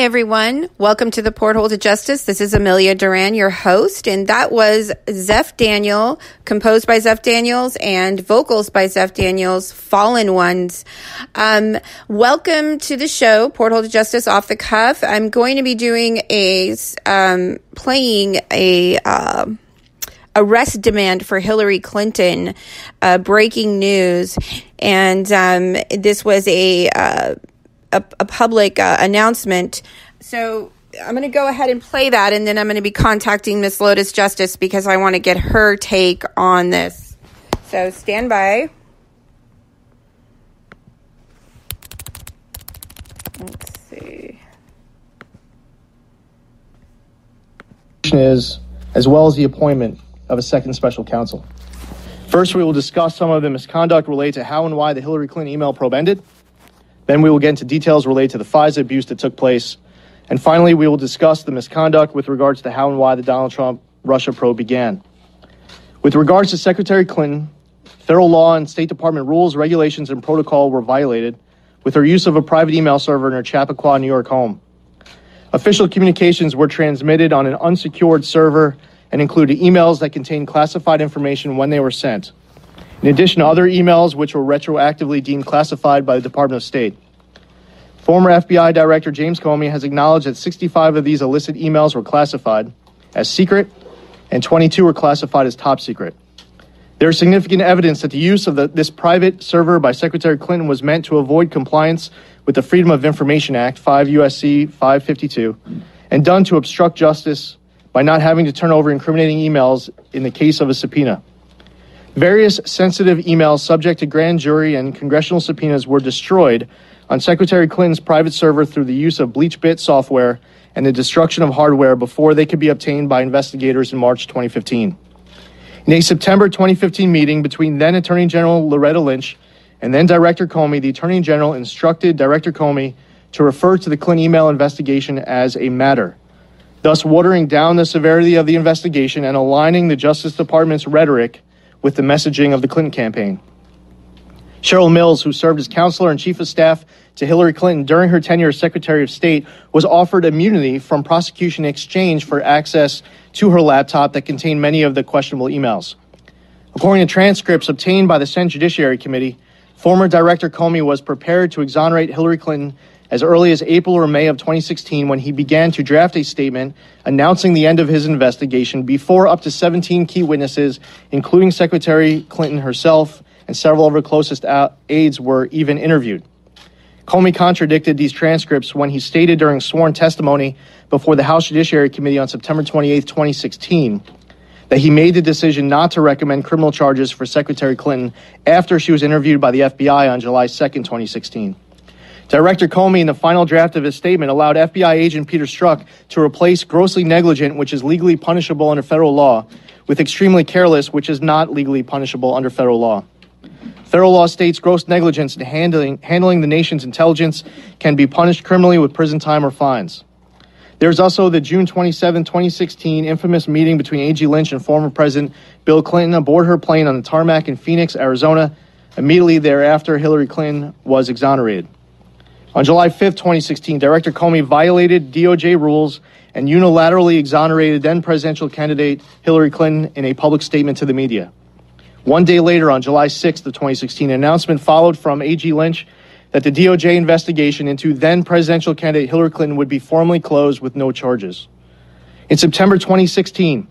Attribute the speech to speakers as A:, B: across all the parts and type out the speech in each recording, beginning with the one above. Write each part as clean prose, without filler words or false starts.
A: everyone. Welcome to the Porthole to Justice. This is Amelia Duran, your host, and that was Zeph Daniel, composed by Zeph Daniels and vocals by Zeph Daniels, Fallen Ones. Welcome to the show, Porthole to Justice Off the Cuff. I'm going to be doing playing a arrest demand for Hillary Clinton, breaking news, and this was a public announcement. So I'm going to go ahead and play that, and then I'm going to be contacting Miss Lotus Justice because I want to get her take on this. So stand by. Let's see.
B: Is, as well as the appointment of a second special counsel. First, we will discuss some of the misconduct related to how and why the Hillary Clinton email probe ended. Then we will get into details related to the FISA abuse that took place. And finally, we will discuss the misconduct with regards to how and why the Donald Trump Russia probe began. With regards to Secretary Clinton, federal law and State Department rules, regulations, and protocol were violated with her use of a private email server in her Chappaqua, New York home. Official communications were transmitted on an unsecured server and included emails that contained classified information when they were sent, in addition to other emails which were retroactively deemed classified by the Department of State. Former FBI Director James Comey has acknowledged that 65 of these illicit emails were classified as secret and 22 were classified as top secret. There is significant evidence that the use of this private server by Secretary Clinton was meant to avoid compliance with the Freedom of Information Act, 5 U.S.C. 552, and done to obstruct justice by not having to turn over incriminating emails in the case of a subpoena. Various sensitive emails subject to grand jury and congressional subpoenas were destroyed on Secretary Clinton's private server through the use of BleachBit software and the destruction of hardware before they could be obtained by investigators in March 2015. In a September 2015 meeting between then Attorney General Loretta Lynch and then Director Comey, the Attorney General instructed Director Comey to refer to the Clinton email investigation as a matter, thus watering down the severity of the investigation and aligning the Justice Department's rhetoric with the messaging of the Clinton campaign. Cheryl Mills, who served as counselor and chief of staff to Hillary Clinton during her tenure as Secretary of State, was offered immunity from prosecution in exchange for access to her laptop that contained many of the questionable emails. According to transcripts obtained by the Senate Judiciary Committee, former Director Comey was prepared to exonerate Hillary Clinton as early as April or May of 2016 when he began to draft a statement announcing the end of his investigation before up to 17 key witnesses, including Secretary Clinton herself and several of her closest aides, were even interviewed. Comey contradicted these transcripts when he stated during sworn testimony before the House Judiciary Committee on September 28, 2016, that he made the decision not to recommend criminal charges for Secretary Clinton after she was interviewed by the FBI on July 2, 2016. Director Comey, in the final draft of his statement, allowed FBI agent Peter Strzok to replace grossly negligent, which is legally punishable under federal law, with extremely careless, which is not legally punishable under federal law. Federal law states gross negligence in handling the nation's intelligence can be punished criminally with prison time or fines. There's also the June 27, 2016 infamous meeting between A.G. Lynch and former President Bill Clinton aboard her plane on the tarmac in Phoenix, Arizona. Immediately thereafter, Hillary Clinton was exonerated. On July 5, 2016, Director Comey violated DOJ rules and unilaterally exonerated then-presidential candidate Hillary Clinton in a public statement to the media. One day later, on July 6th of 2016, an announcement followed from A.G. Lynch that the DOJ investigation into then-presidential candidate Hillary Clinton would be formally closed with no charges. In September 2016,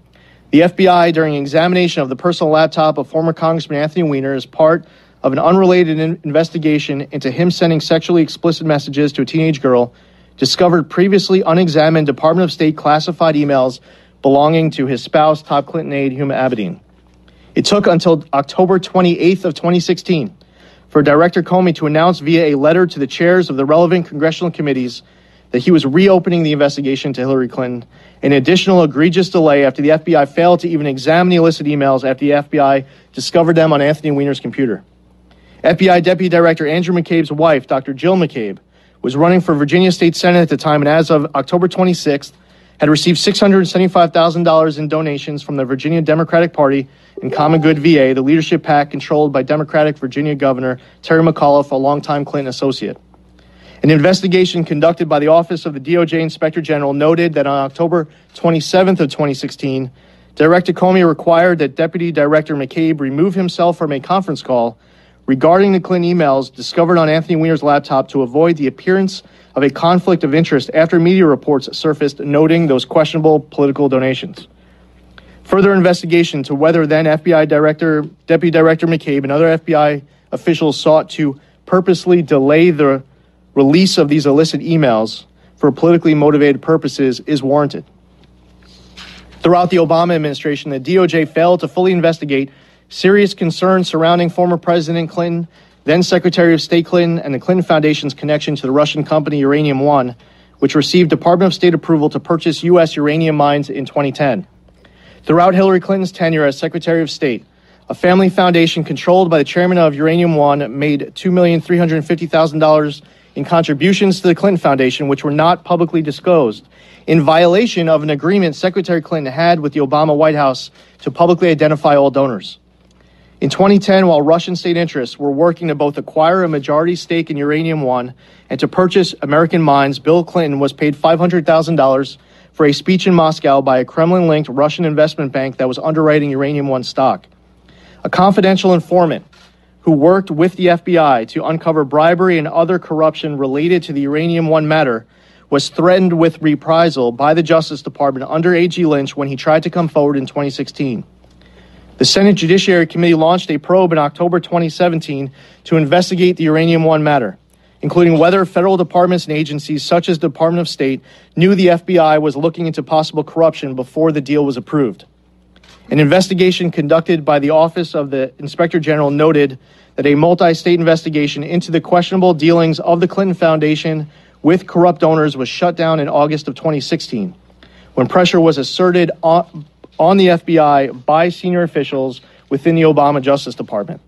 B: the FBI, during an examination of the personal laptop of former Congressman Anthony Weiner as part of an unrelated investigation into him sending sexually explicit messages to a teenage girl, discovered previously unexamined Department of State classified emails belonging to his spouse, top Clinton aide Huma Abedin. It took until October 28th of 2016 for Director Comey to announce via a letter to the chairs of the relevant congressional committees that he was reopening the investigation to Hillary Clinton, an additional egregious delay after the FBI failed to even examine the illicit emails after the FBI discovered them on Anthony Weiner's computer. FBI Deputy Director Andrew McCabe's wife, Dr. Jill McCabe, was running for Virginia State Senate at the time, and as of October 26th, had received $675,000 in donations from the Virginia Democratic Party and Common Good VA, the leadership PAC controlled by Democratic Virginia Governor Terry McAuliffe, a longtime Clinton associate. An investigation conducted by the Office of the DOJ Inspector General noted that on October 27th of 2016, Director Comey required that Deputy Director McCabe remove himself from a conference call regarding the Clinton emails discovered on Anthony Weiner's laptop to avoid the appearance of a conflict of interest after media reports surfaced noting those questionable political donations. Further investigation to whether then Deputy Director McCabe and other FBI officials sought to purposely delay the release of these illicit emails for politically motivated purposes is warranted. Throughout the Obama administration, the DOJ failed to fully investigate serious concerns surrounding former President Clinton, then Secretary of State Clinton, and the Clinton Foundation's connection to the Russian company Uranium One, which received Department of State approval to purchase U.S. uranium mines in 2010. Throughout Hillary Clinton's tenure as Secretary of State, a family foundation controlled by the chairman of Uranium One made $2,350,000 in contributions to the Clinton Foundation, which were not publicly disclosed, in violation of an agreement Secretary Clinton had with the Obama White House to publicly identify all donors. In 2010, while Russian state interests were working to both acquire a majority stake in Uranium One and to purchase American mines, Bill Clinton was paid $500,000 for a speech in Moscow by a Kremlin-linked Russian investment bank that was underwriting Uranium One stock. A confidential informant who worked with the FBI to uncover bribery and other corruption related to the Uranium One matter was threatened with reprisal by the Justice Department under A.G. Lynch when he tried to come forward in 2016. The Senate Judiciary Committee launched a probe in October 2017 to investigate the Uranium One matter, including whether federal departments and agencies such as the Department of State knew the FBI was looking into possible corruption before the deal was approved. An investigation conducted by the Office of the Inspector General noted that a multi-state investigation into the questionable dealings of the Clinton Foundation with corrupt donors was shut down in August of 2016, when pressure was asserted on the FBI by senior officials within the Obama Justice Department.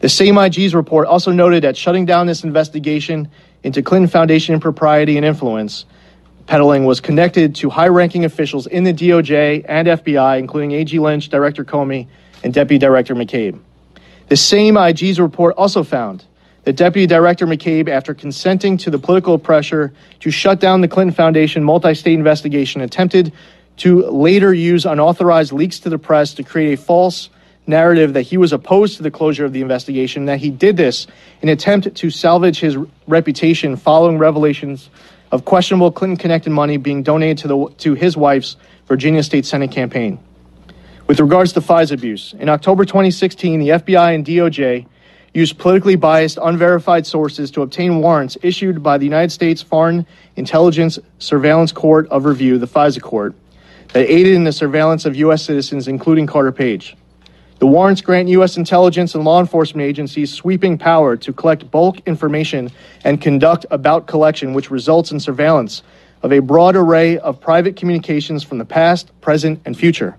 B: The same IG's report also noted that shutting down this investigation into Clinton Foundation impropriety and influence peddling was connected to high-ranking officials in the DOJ and FBI, including A.G. Lynch, Director Comey, and Deputy Director McCabe. The same IG's report also found that Deputy Director McCabe, after consenting to the political pressure to shut down the Clinton Foundation multi-state investigation, attempted to later use unauthorized leaks to the press to create a false narrative that he was opposed to the closure of the investigation, that he did this in an attempt to salvage his reputation following revelations of questionable Clinton-connected money being donated to his wife's Virginia State Senate campaign. With regards to FISA abuse, in October 2016, the FBI and DOJ used politically biased, unverified sources to obtain warrants issued by the United States Foreign Intelligence Surveillance Court of Review, the FISA court, that aided in the surveillance of U.S. citizens, including Carter Page. The warrants grant U.S. intelligence and law enforcement agencies sweeping power to collect bulk information and conduct about collection, which results in surveillance of a broad array of private communications from the past, present, and future,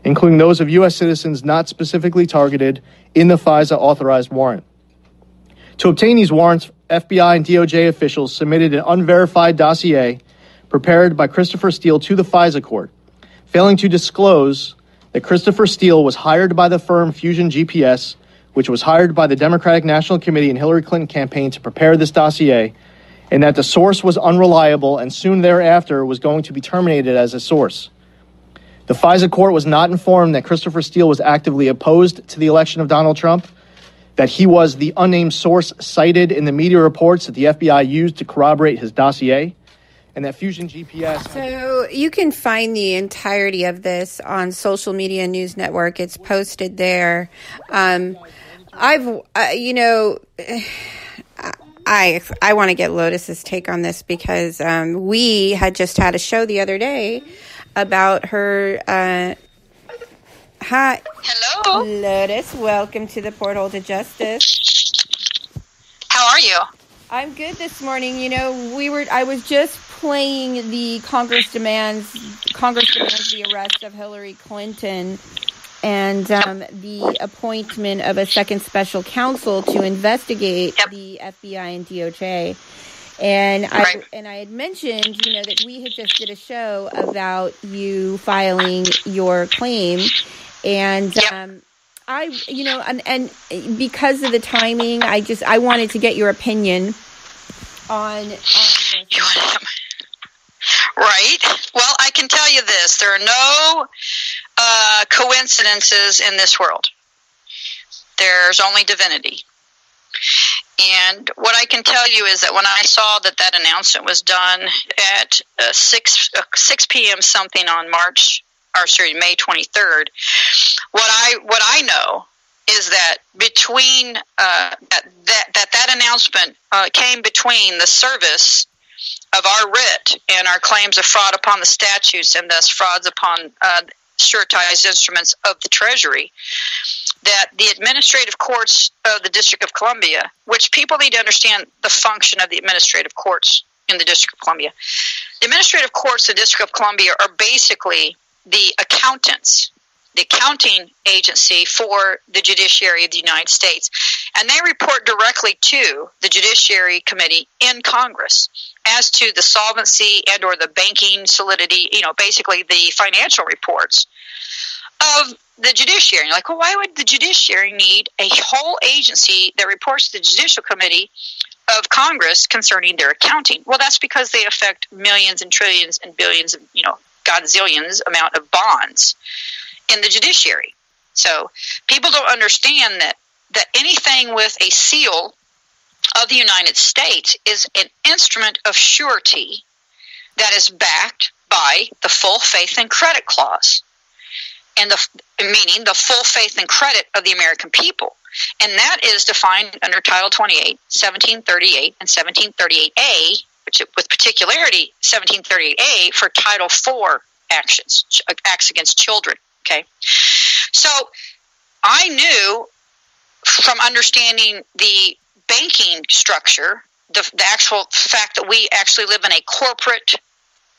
B: including those of U.S. citizens not specifically targeted in the FISA authorized warrant. To obtain these warrants, FBI and DOJ officials submitted an unverified dossier prepared by Christopher Steele to the FISA court, failing to disclose that Christopher Steele was hired by the firm Fusion GPS, which was hired by the Democratic National Committee and Hillary Clinton campaign to prepare this dossier, and that the source was unreliable and soon thereafter was going to be terminated as a source. The FISA court was not informed that Christopher Steele was actively opposed to the election of Donald Trump, that he was the unnamed source cited in the media reports that the FBI used to corroborate his dossier, and that Fusion GPS...
A: So you can find the entirety of this on Social Media News Network. It's posted there. I want to get Lotus's take on this because we had just had a show the other day about her... Hi.
C: Hello.
A: Lotus, welcome to the Porthole to Justice.
C: How are you?
A: I'm good this morning. I was just playing the Congress demands the arrest of Hillary Clinton and the appointment of a second special counsel to investigate the FBI and DOJ. And I had mentioned, that we had just did a show about you filing your claim, and and because of the timing, I wanted to get your opinion on this?
C: Right. Well, I can tell you this. There are no coincidences in this world. There's only divinity. And what I can tell you is that when I saw that announcement was done at 6 p.m. something on May 23rd, what I know is that between that announcement came between the service of our writ and our claims of fraud upon the statutes and thus frauds upon suretized instruments of the Treasury, that the administrative courts of the District of Columbia, which people need to understand the function of the administrative courts in the District of Columbia. The administrative courts in the District of Columbia are basically the accountants, the accounting agency for the judiciary of the United States. And they report directly to the Judiciary Committee in Congress as to the solvency and or the banking solidity, basically the financial reports of the judiciary. You're like, well, why would the judiciary need a whole agency that reports to the Judicial Committee of Congress concerning their accounting? Well, that's because they affect millions and trillions and billions of, godzillions amount of bonds in the judiciary. So people don't understand that anything with a seal of the United States is an instrument of surety that is backed by the full faith and credit clause, and meaning the full faith and credit of the American people. And that is defined under Title 28, 1738, and 1738A, which with particularity 1738A for Title IV acts against children. Okay, so I knew from understanding the banking structure, the actual fact that we actually live in a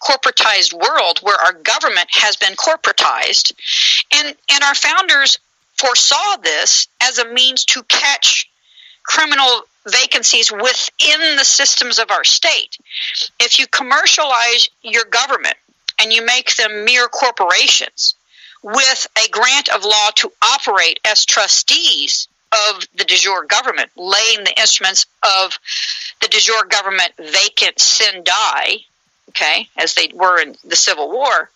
C: corporatized world where our government has been corporatized, and our founders foresaw this as a means to catch criminal vacancies within the systems of our state. If you commercialize your government and you make them mere corporations with a grant of law to operate as trustees of the de jure government, laying the instruments of the de jure government vacant sin die, okay, as they were in the Civil War,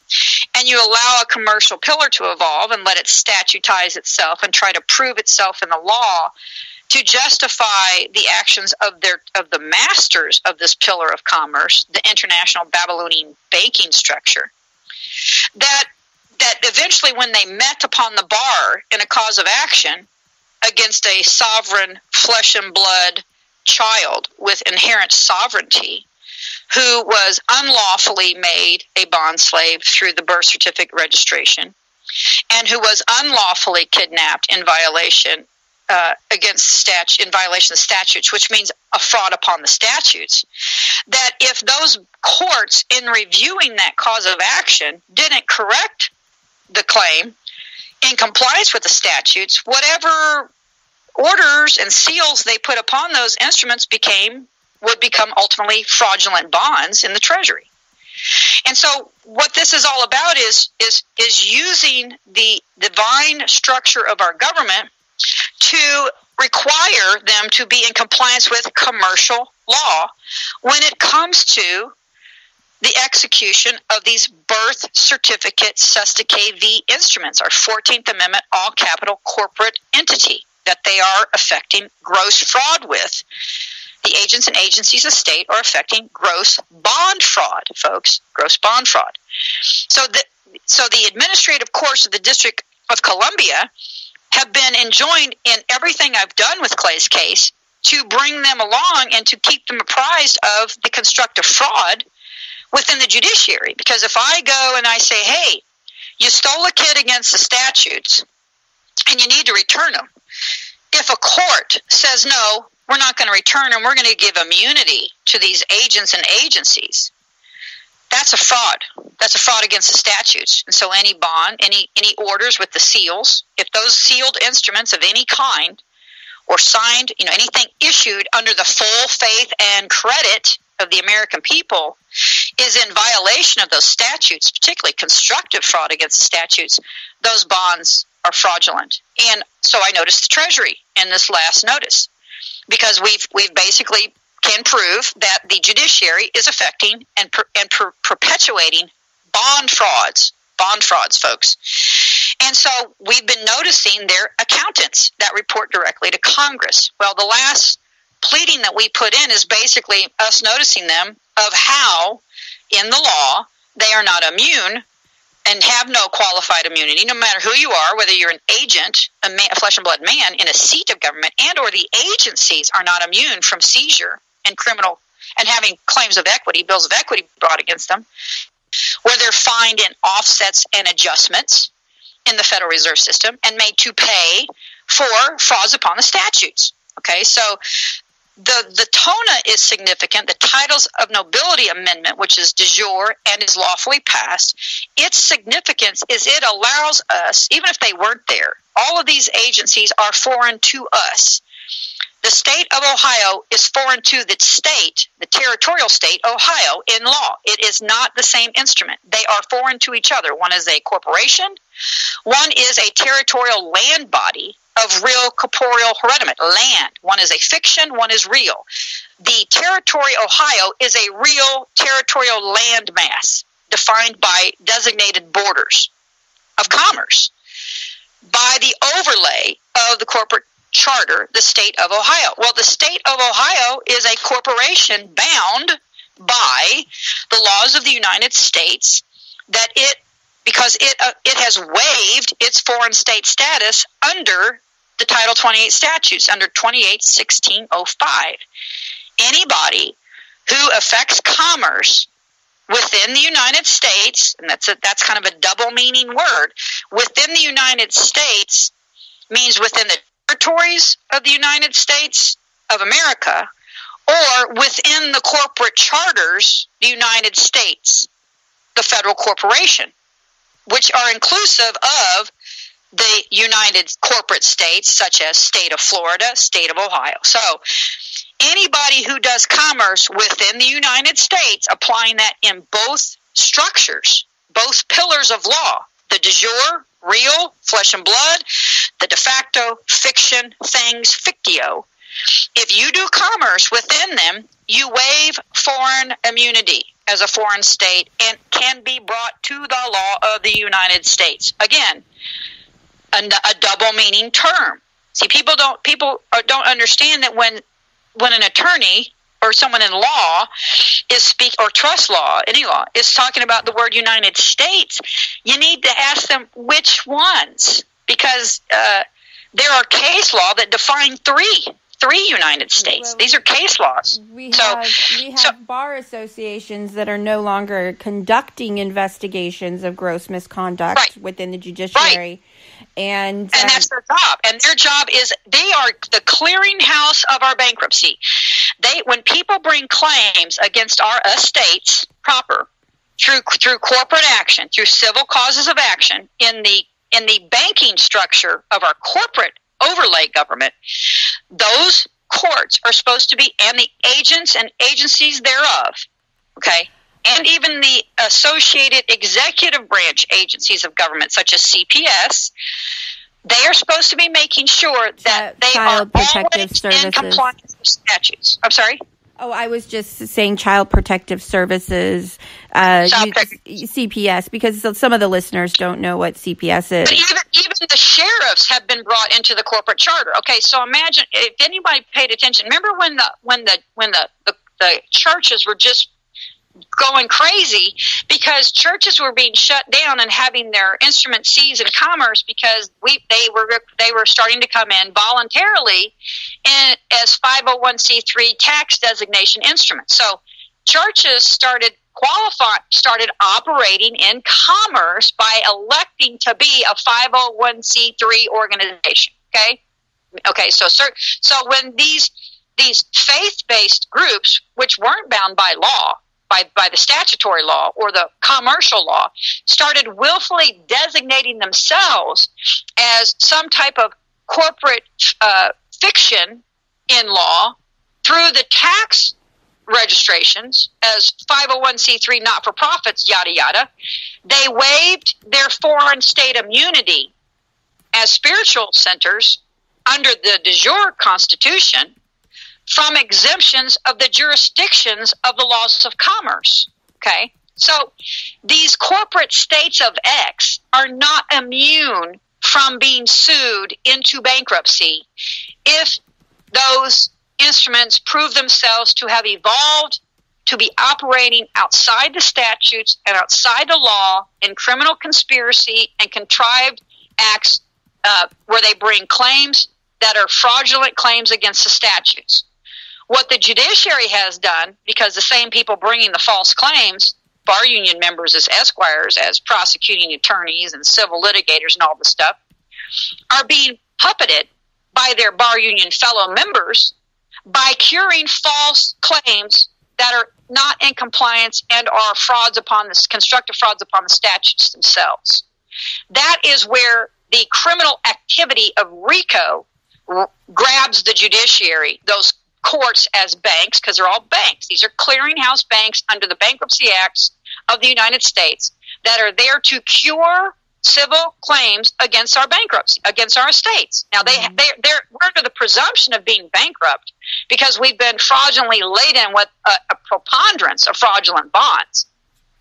C: and you allow a commercial pillar to evolve and let it statutize itself and try to prove itself in the law to justify the actions of the masters of this pillar of commerce, the international Babylonian banking structure, that eventually when they met upon the bar in a cause of action against a sovereign flesh and blood child with inherent sovereignty who was unlawfully made a bond slave through the birth certificate registration and who was unlawfully kidnapped in violation in violation of statutes, which means a fraud upon the statutes, that if those courts in reviewing that cause of action didn't correct the claim in compliance with the statutes, whatever orders and seals they put upon those instruments would become ultimately fraudulent bonds in the Treasury. And so what this is all about is using the divine structure of our government to require them to be in compliance with commercial law when it comes to the execution of these birth certificate Sustakay v. instruments, our 14th Amendment all-capital corporate entity that they are affecting gross fraud with. The agents and agencies of state are affecting gross bond fraud, folks, gross bond fraud. So the administrative courts of the District of Columbia have been enjoined in everything I've done with Clay's case to bring them along and to keep them apprised of the constructive fraud within the judiciary. Because if I go and I say, hey, you stole a kid against the statutes and you need to return them, if a court says, no, we're not going to return them, we're going to give immunity to these agents and agencies, that's a fraud. That's a fraud against the statutes. And so any bond, any orders with the seals, if those sealed instruments of any kind or signed, anything issued under the full faith and credit of the American people is in violation of those statutes, particularly constructive fraud against the statutes, those bonds are fraudulent. And so I noticed the Treasury in this last notice, because we've basically can prove that the judiciary is affecting and perpetuating bond frauds, folks. And so we've been noticing their accountants that report directly to Congress. Well, the last pleading that we put in is basically us noticing them of how, in the law, they are not immune and have no qualified immunity, no matter who you are, whether you're an agent, a flesh and blood man in a seat of government, and or the agencies are not immune from seizure and criminal and having claims of equity, bills of equity brought against them, where they're fined in offsets and adjustments in the Federal Reserve System and made to pay for frauds upon the statutes. Okay, so the TONA is significant. The Titles of Nobility Amendment, which is de jure and is lawfully passed, its significance is it allows us, even if they weren't there, all of these agencies are foreign to us. The state of Ohio is foreign to the state, the territorial state, Ohio, in law. It is not the same instrument. They are foreign to each other. One is a corporation. One is a territorial land body of real corporeal hereditament, land. One is a fiction, one is real. The territory Ohio is a real territorial land mass defined by designated borders of commerce by the overlay of the corporate charter, the state of Ohio. Well, the state of Ohio is a corporation bound by the laws of the United States that because it has waived its foreign state status under the Title 28 statutes, under 28-1605. Anybody who affects commerce within the United States, and that's kind of a double meaning word, within the United States means within the territories of the United States of America, or within the corporate charters, the United States, the federal corporation, which are inclusive of the United corporate states, such as state of Florida, state of Ohio. So anybody who does commerce within the United States, applying that in both structures, both pillars of law, the de jure, real, flesh and blood, the de facto, fiction, things, fictio, if you do commerce within them, you waive foreign immunity as a foreign state and can be brought to the law of the United States. Again, a double meaning term. See, people don't understand that when an attorney or someone in law or trust law, any law, is talking about the word United States, you need to ask them which ones, because there are case law that define three United States. Well, these are case laws.
A: We have bar associations that are no longer conducting investigations of gross misconduct within the judiciary.
C: Right. And that's their job. And their job is they are the clearinghouse of our bankruptcy. When people bring claims against our estates proper through corporate action, through civil causes of action in the banking structure of our corporate overlay government, those courts are supposed to be, and the agents and agencies thereof, okay, and even the associated executive branch agencies of government, such as CPS, they are supposed to be making sure that they are always in compliance with statutes. I'm sorry?
A: Oh, I was just saying Child Protective Services, CPS, because some of the listeners don't know what CPS is.
C: But even the sheriffs have been brought into the corporate charter. Okay, so imagine if anybody paid attention. Remember when the churches were just going crazy because churches were being shut down and having their instruments seized in commerce because they were starting to come in voluntarily as 501c3 tax designation instruments. So churches started operating in commerce by electing to be a 501c3 organization. Okay. So when these faith-based groups, which weren't bound by law, by the statutory law or the commercial law, started willfully designating themselves as some type of corporate fiction in law through the tax registrations as 501c3 not-for-profits, yada, yada, they waived their foreign state immunity as spiritual centers under the de jure Constitution from exemptions of the jurisdictions of the laws of commerce. Okay? So these corporate states of X are not immune from being sued into bankruptcy if those instruments prove themselves to have evolved to be operating outside the statutes and outside the law in criminal conspiracy and contrived acts where they bring claims that are fraudulent claims against the statutes. What the judiciary has done, because the same people bringing the false claims, bar union members as esquires, as prosecuting attorneys and civil litigators and all this stuff, are being puppeted by their bar union fellow members by curing false claims that are not in compliance and are frauds upon the constructive frauds upon the statutes themselves. That is where the criminal activity of RICO grabs the judiciary, those courts as banks, because they're all banks. These are clearinghouse banks under the Bankruptcy Acts of the United States that are there to cure civil claims against our bankruptcy, against our estates. Now, we're under the presumption of being bankrupt because we've been fraudulently laden with a preponderance of fraudulent bonds.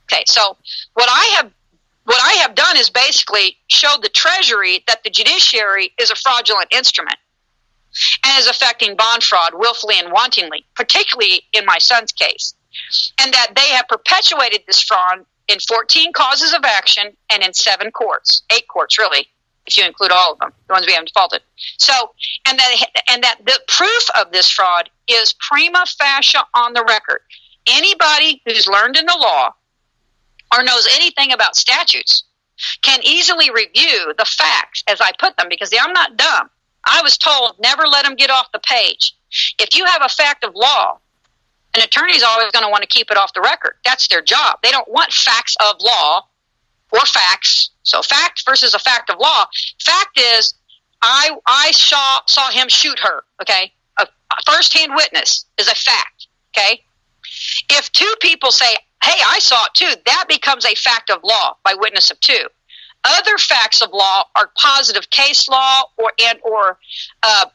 C: Okay, so what I have done is basically showed the Treasury that the judiciary is a fraudulent instrument and is affecting bond fraud willfully and wantonly, particularly in my son's case, and that they have perpetuated this fraud in 14 causes of action and in 7 courts, 8 courts really, if you include all of them, the ones we haven't defaulted. So, and that the proof of this fraud is prima facie on the record. Anybody who's learned in the law or knows anything about statutes can easily review the facts as I put them, because I'm not dumb. I was told never let them get off the page. If you have a fact of law, an attorney's always going to want to keep it off the record. That's their job. They don't want facts of law or facts. So fact versus a fact of law. Fact is, I saw him shoot her, okay? A first-hand witness is a fact, okay? If 2 people say, hey, I saw it too, that becomes a fact of law by witness of 2. Other facts of law are positive case law or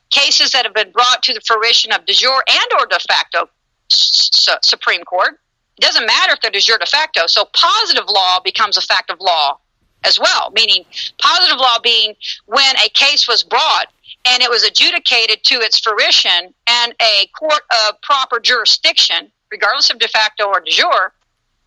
C: cases that have been brought to the fruition of de jure and or de facto Supreme Court. It doesn't matter if they're de jure de facto. So positive law becomes a fact of law as well, meaning positive law being when a case was brought and it was adjudicated to its fruition and a court of proper jurisdiction, regardless of de facto or de jure,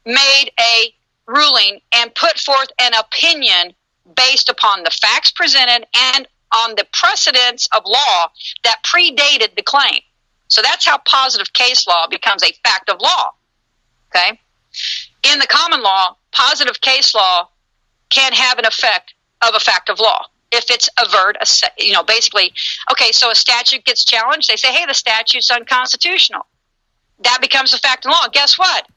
C: made a ruling and put forth an opinion based upon the facts presented and on the precedents of law that predated the claim. So that's how positive case law becomes a fact of law. Okay? In the common law, positive case law can have an effect of a fact of law. If it's basically, okay, so a statute gets challenged, they say, hey, the statute's unconstitutional. That becomes a fact of law. Guess what?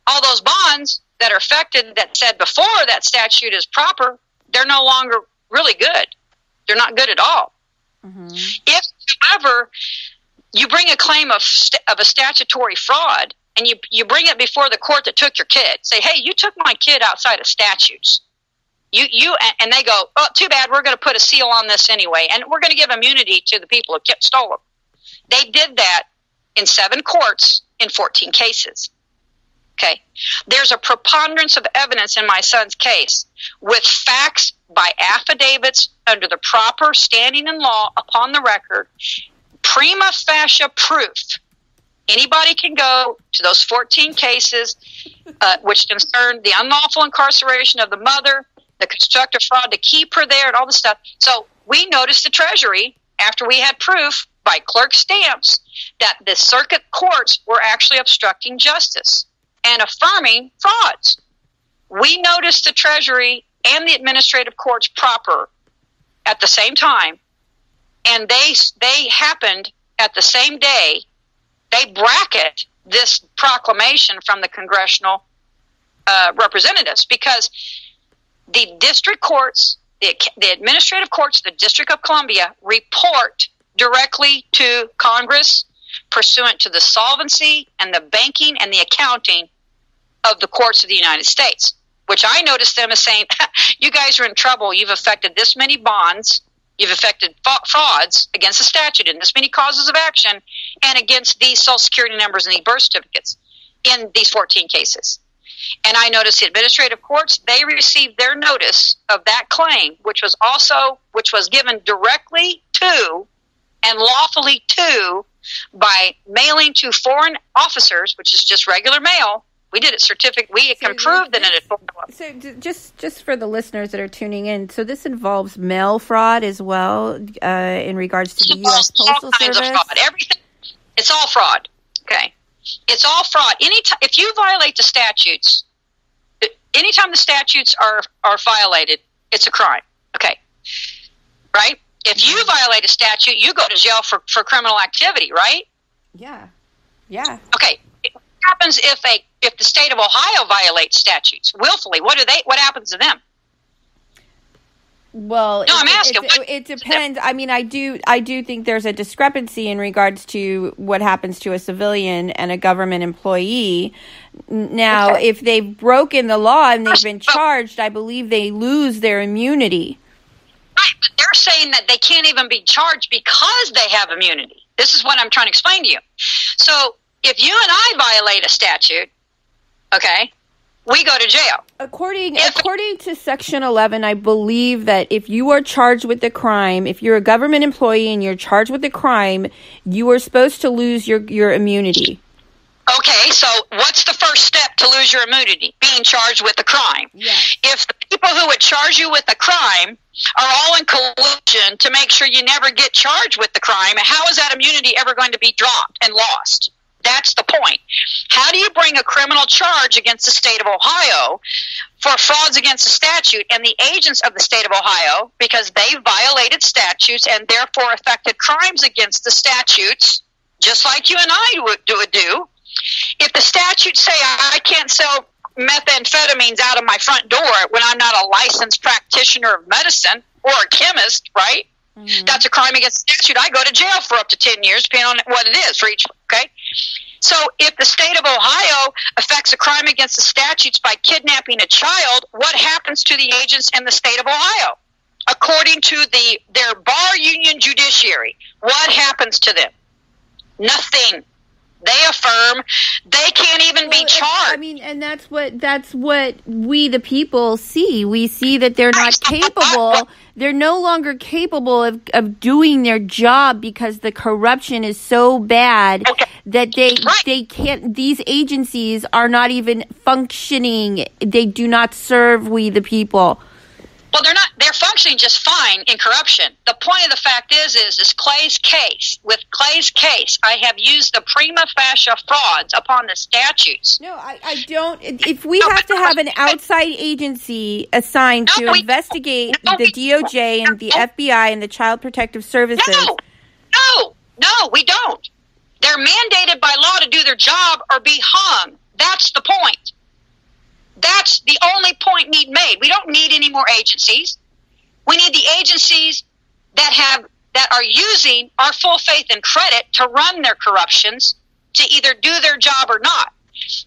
C: All those bonds that are affected that said before that statute is proper, they're no longer really good. They're not good at all. Mm-hmm. If, however, you bring a claim of a statutory fraud and you bring it before the court that took your kid, say, hey, you took my kid outside of statutes. And they go, oh, too bad, we're going to put a seal on this anyway, and we're going to give immunity to the people who stole them. They did that in 7 courts in 14 cases. Okay. There's a preponderance of evidence in my son's case with facts by affidavits under the proper standing in law upon the record, prima facie proof. Anybody can go to those 14 cases which concern the unlawful incarceration of the mother, the constructive fraud to keep her there, and all this stuff. So we noticed the Treasury, after we had proof by clerk stamps, that the circuit courts were actually obstructing justice and affirming frauds. We noticed the Treasury and the administrative courts proper at the same time, and they happened at the same day. They bracket this proclamation from the congressional representatives, because the district courts, the administrative courts, the District of Columbia, report directly to Congress pursuant to the solvency and the banking and the accounting of the courts of the United States, which I noticed them as saying, you guys are in trouble. You've affected this many bonds. You've affected frauds against the statute in this many causes of action, and against these Social Security numbers and these birth certificates in these 14 cases. And I noticed the administrative courts, they received their notice of that claim, which was given directly to and lawfully to by mailing to foreign officers, which is just regular mail. We did it certificate. We can prove that it.
A: So just for the listeners that are tuning in, so this involves mail fraud as well in regards to the U.S. Postal Service. All kinds of fraud.
C: Everything. It's all fraud. Okay. It's all fraud. If you violate the statutes, anytime the statutes are violated, it's a crime. Okay. Right? If you violate a statute, you go to jail for criminal activity, right?
A: Yeah. Yeah.
C: Okay. What happens if the state of Ohio violates statutes willfully? What happens to them?
A: Well,
C: no, I'm asking.
A: It depends. I mean, I do think there's a discrepancy in regards to what happens to a civilian and a government employee. Now, okay. If they've broken the law and they've been charged, I believe they lose their immunity.
C: Right, but they're saying that they can't even be charged because they have immunity. This is what I'm trying to explain to you. So, if you and I violate a statute, okay, we go to jail.
A: According to Section 11, I believe that if you are charged with the crime, if you're a government employee and you're charged with the crime, you are supposed to lose your immunity.
C: Okay, so what's the first step to lose your immunity? Being charged with the crime.
A: Yes.
C: If the people who would charge you with a crime are all in collusion to make sure you never get charged with the crime, how is that immunity ever going to be dropped and lost? That's the point. How do you bring a criminal charge against the state of Ohio for frauds against the statute and the agents of the state of Ohio, because they violated statutes and therefore affected crimes against the statutes, just like you and I would do? If the statutes say I can't sell methamphetamines out of my front door when I'm not a licensed practitioner of medicine or a chemist, right? Mm-hmm. That's a crime against the statute. I go to jail for up to 10 years, depending on what it is for each, okay? So if the state of Ohio affects a crime against the statutes by kidnapping a child, what happens to the agents in the state of Ohio? According to their bar union judiciary, what happens to them? Nothing. They affirm they can't even be charged.
A: I mean, and that's what we the people see. We see that they're not capable. They're no longer capable of doing their job because the corruption is so bad that they can't. These agencies are not even functioning. They do not serve we the people.
C: Well, they're not. They're functioning just fine in corruption. The point of the fact is Clay's case. With Clay's case, I have used the prima facie frauds upon the statutes.
A: No, I don't. If we have to have an outside agency assigned to investigate the DOJ and the FBI and the Child Protective Services.
C: No, we don't. They're mandated by law to do their job or be hung. That's the point. That's the only point need made. We don't need any more agencies. We need the agencies that are using our full faith and credit to run their corruptions to either do their job or not.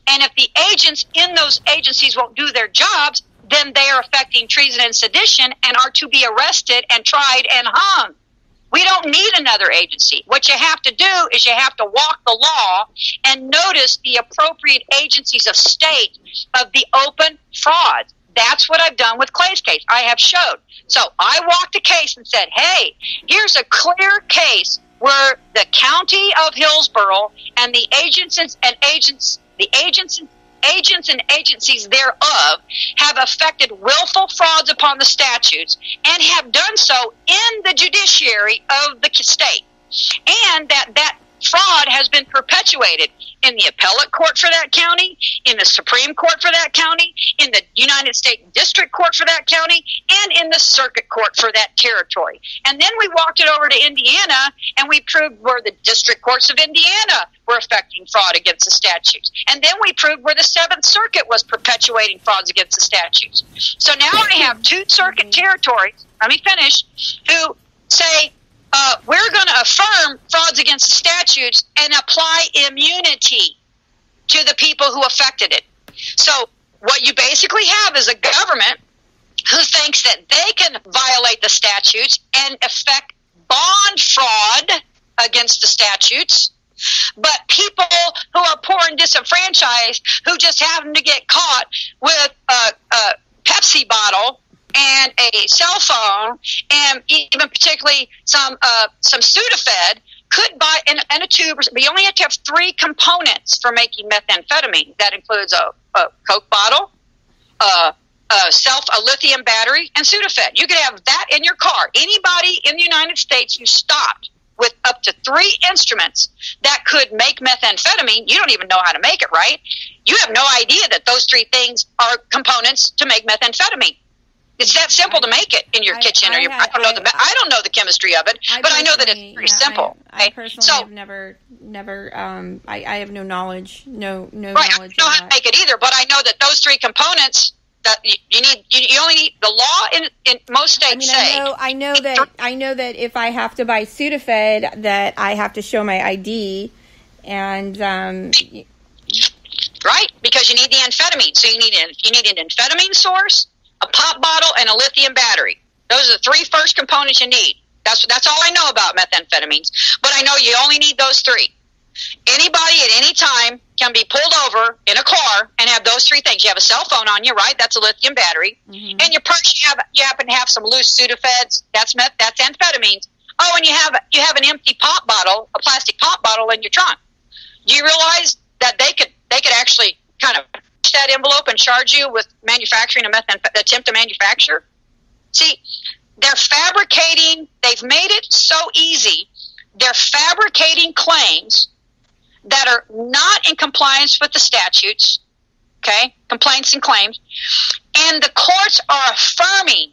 C: And if the agents in those agencies won't do their jobs, then they are affecting treason and sedition and are to be arrested and tried and hung. We don't need another agency. What you have to do is you have to walk the law and notice the appropriate agencies of state of the open fraud. That's what I've done with Clay's case. I have showed. So I walked the case and said, hey, here's a clear case where the county of Hillsborough and the agents and agencies thereof have affected willful frauds upon the statutes and have done so in the judiciary of the state. And that fraud has been perpetuated in the appellate court for that county, in the Supreme Court for that county, in the United States District Court for that county, and in the Circuit Court for that territory. And then we walked it over to Indiana, and we proved where the District Courts of Indiana were affecting fraud against the statutes. And then we proved where the Seventh Circuit was perpetuating frauds against the statutes. So now I have two circuit territories, let me finish, who say, we're going to affirm frauds against the statutes and apply immunity to the people who affected it. So what you basically have is a government who thinks that they can violate the statutes and affect bond fraud against the statutes But people who are poor and disenfranchised, who just happen to get caught with a Pepsi bottle and a cell phone, and even particularly some Sudafed, could buy in a tube. But you only have to have 3 components for making methamphetamine. That includes a Coke bottle, a lithium battery, and Sudafed. You could have that in your car. Anybody in the United States who stopped with up to 3 instruments that could make methamphetamine, you don't even know how to make it, right? You have no idea that those 3 things are components to make methamphetammetamine. It's that simple to make it in your kitchen. I don't know the chemistry of it, but I know that it's very simple.
A: I personally have never. I have no knowledge. No knowledge.
C: I don't know how to make it either, but I know that those 3 components that you need. You only need the law in most states.
A: I know that if I have to buy Sudafed, that I have to show my ID, and
C: right, because you need the amphetamine. So you need an amphetamine source, a pop bottle, and a lithium battery. Those are the 3 first components you need. That's all I know about methamphetamines. But I know you only need those 3. Anybody at any time can be pulled over in a car and have those 3 things. You have a cell phone on you, right? That's a lithium battery. Mm-hmm. And your purse, you happen to have some loose Sudafeds. That's amphetamines. Oh, and you have an empty pop bottle, a plastic pop bottle in your trunk. Do you realize that they could actually kind of push that envelope and charge you with manufacturing attempt to manufacture? See, they're fabricating. They've made it so easy. They're fabricating claims that are not in compliance with the statutes, okay, complaints and claims, and the courts are affirming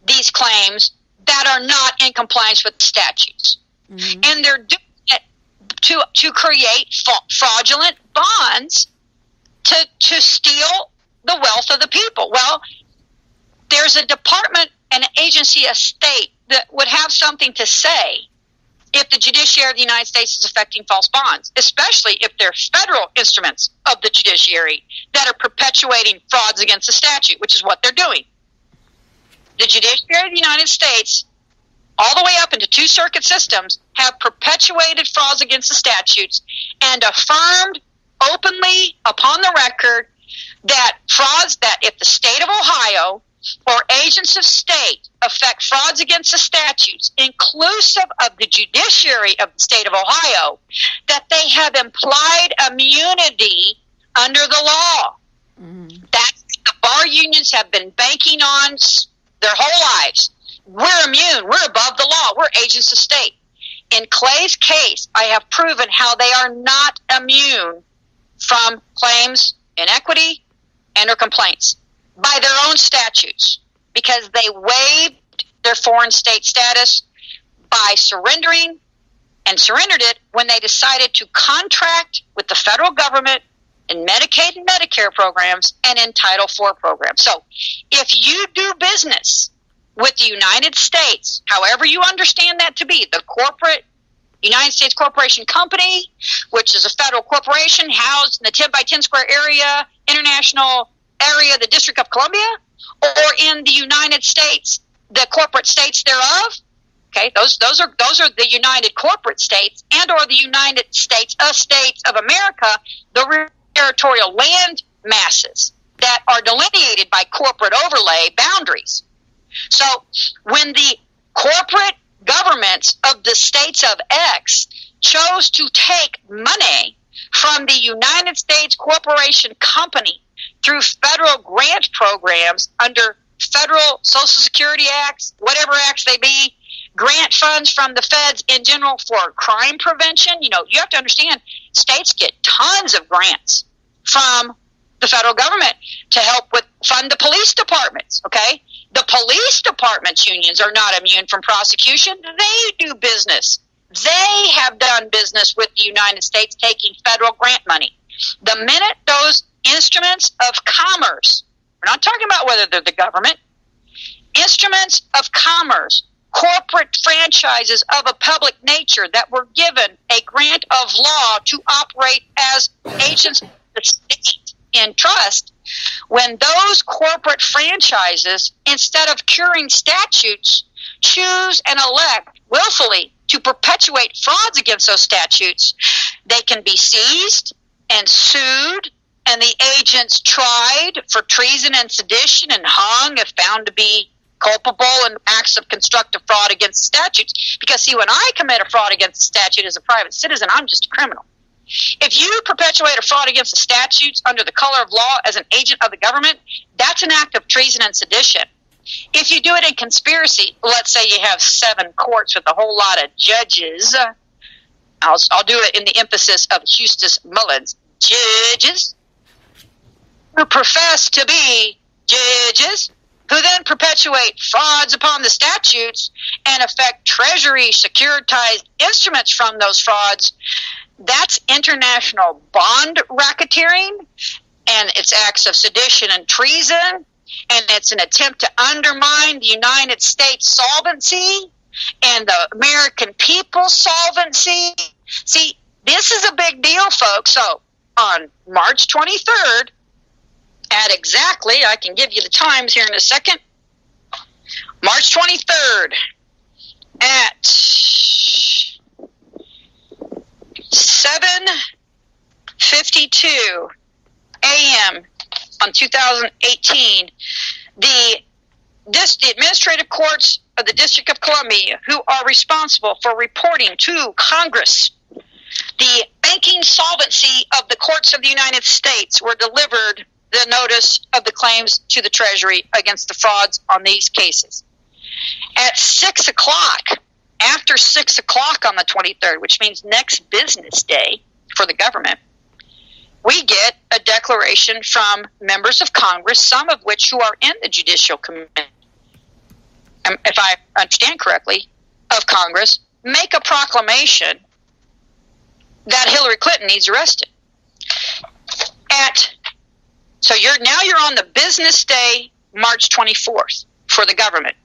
C: these claims that are not in compliance with the statutes. Mm-hmm. And they're doing it to create fraudulent bonds to steal the wealth of the people. Well, there's a department, an agency, a state that would have something to say if the judiciary of the United States is affecting false bonds, especially if they're federal instruments of the judiciary that are perpetuating frauds against the statute, which is what they're doing. The judiciary of the United States, all the way up into 2 circuit systems, have perpetuated frauds against the statutes and affirmed openly upon the record that frauds, that if the state of Ohio or agents of state affect frauds against the statutes, inclusive of the judiciary of the state of Ohio, that they have implied immunity under the law. Mm-hmm. That the bar unions have been banking on their whole lives. We're immune. We're above the law. We're agents of state. In Clay's case, I have proven how they are not immune from claims, inequity, and or complaints by their own statutes, because they waived their foreign state status by surrendering it when they decided to contract with the federal government in Medicaid and Medicare programs and in Title IV programs. So if you do business with the United States, however you understand that to be, the corporate United States Corporation Company, which is a federal corporation housed in the 10 by 10 square area, international area, the District of Columbia, or in the United States, the corporate states thereof. Okay, those are the United Corporate States and or the United States, States of America, the territorial land masses that are delineated by corporate overlay boundaries. So when the corporate governments of the states of X chose to take money from the United States Corporation Company through federal grant programs under federal Social Security Acts, whatever acts they be, grant funds from the feds in general for crime prevention. You have to understand, states get tons of grants from the federal government to help fund the police departments, okay? The police departments unions are not immune from prosecution. They do business. They have done business with the United States taking federal grant money. The minute those instruments of commerce, we're not talking about whether they're the government, instruments of commerce, corporate franchises of a public nature that were given a grant of law to operate as agents of the state in trust, when those corporate franchises, instead of curing statutes, choose and elect willfully to perpetuate frauds against those statutes, They can be seized and sued, and the agents tried for treason and sedition and hung if found to be culpable in acts of constructive fraud against statutes. Because, see, when I commit a fraud against the statute as a private citizen, I'm just a criminal. If you perpetuate a fraud against the statutes under the color of law as an agent of the government, that's an act of treason and sedition. If you do it in conspiracy, let's say you have 7 courts with a whole lot of judges, I'll do it in the emphasis of Eustace Mullins, judges who profess to be judges, who then perpetuate frauds upon the statutes and affect Treasury securitized instruments from those frauds. That's international bond racketeering, and it's acts of sedition and treason, and it's an attempt to undermine the United States solvency and the American people's solvency. See, this is a big deal, folks. So on March 23rd, at exactly, I can give you the times here in a second, March 23rd at 7:52 a.m. on 2018, the administrative courts of the District of Columbia, who are responsible for reporting to Congress the banking solvency of the courts of the United States, were delivered the notice of the claims to the Treasury against the frauds on these cases. At 6 o'clock, after 6 o'clock on the 23rd, which means next business day for the government, we get a declaration from members of Congress, some of which who are in the Judicial Committee, if I understand correctly, of Congress, make a proclamation that Hillary Clinton needs arrested. So you're on the business day, March 24th, for the government.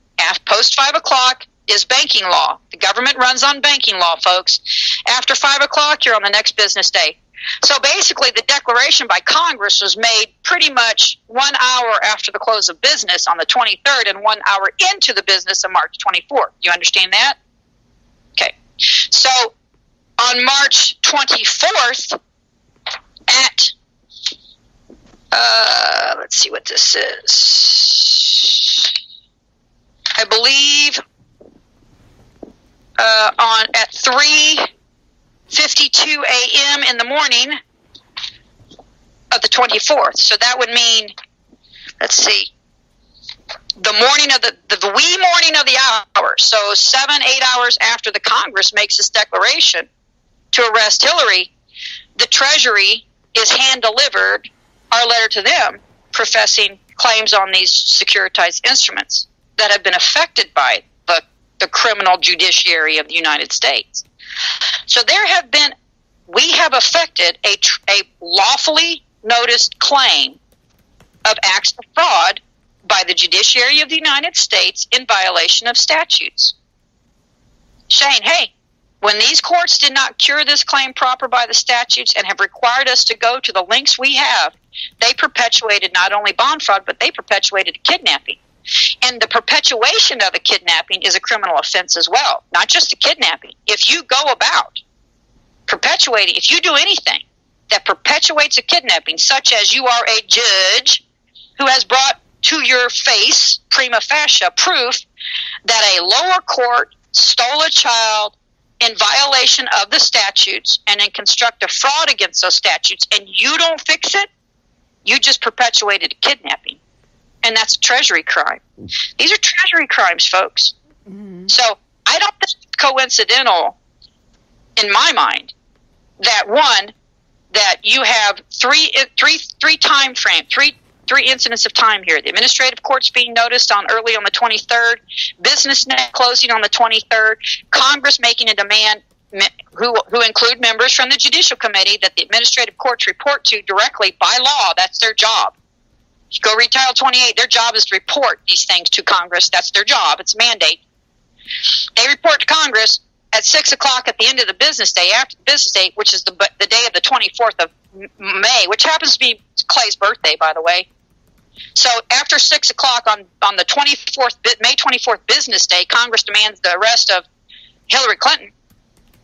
C: Post 5 o'clock is banking law. The government runs on banking law, folks. After 5 o'clock, you're on the next business day. So basically, the declaration by Congress was made pretty much 1 hour after the close of business on the 23rd and 1 hour into the business of March 24th. You understand that? Okay. So on March 24th at, let's see what this is. I believe at 3:52 a.m. in the morning of the 24th. So that would mean, let's see, the morning of the wee morning of the hour. So 7-8 hours after the Congress makes this declaration to arrest Hillary, the Treasury is hand-delivered our letter to them professing claims on these securitized instruments that have been affected by the criminal judiciary of the United States. So we have affected a lawfully noticed claim of acts of fraud by the judiciary of the United States in violation of statutes. Saying, hey, when these courts did not cure this claim proper by the statutes and have required us to go to the lengths we have, they perpetuated not only bond fraud, but they perpetuated kidnapping. And the perpetuation of a kidnapping is a criminal offense as well, not just a kidnapping. If you go about perpetuating, if you do anything that perpetuates a kidnapping, such as you are a judge who has brought to your face, prima facie, proof that a lower court stole a child in violation of the statutes and in constructive fraud against those statutes, and you don't fix it, you just perpetuated a kidnapping. And that's a Treasury crime. These are Treasury crimes, folks. Mm-hmm. So I don't think it's coincidental, in my mind, that you have three time frame, three incidents of time here. The administrative courts being noticed early on the 23rd, business net closing on the 23rd, Congress making a demand who include members from the Judicial Committee that the administrative courts report to directly by law. That's their job. You go read Title 28, their job is to report these things to Congress. That's their job. It's a mandate. They report to Congress at 6 o'clock at the end of the business day, after the business day, which is the day of the 24th of May, which happens to be Clay's birthday, by the way. So after 6 o'clock on the 24th, May 24th business day, Congress demands the arrest of Hillary Clinton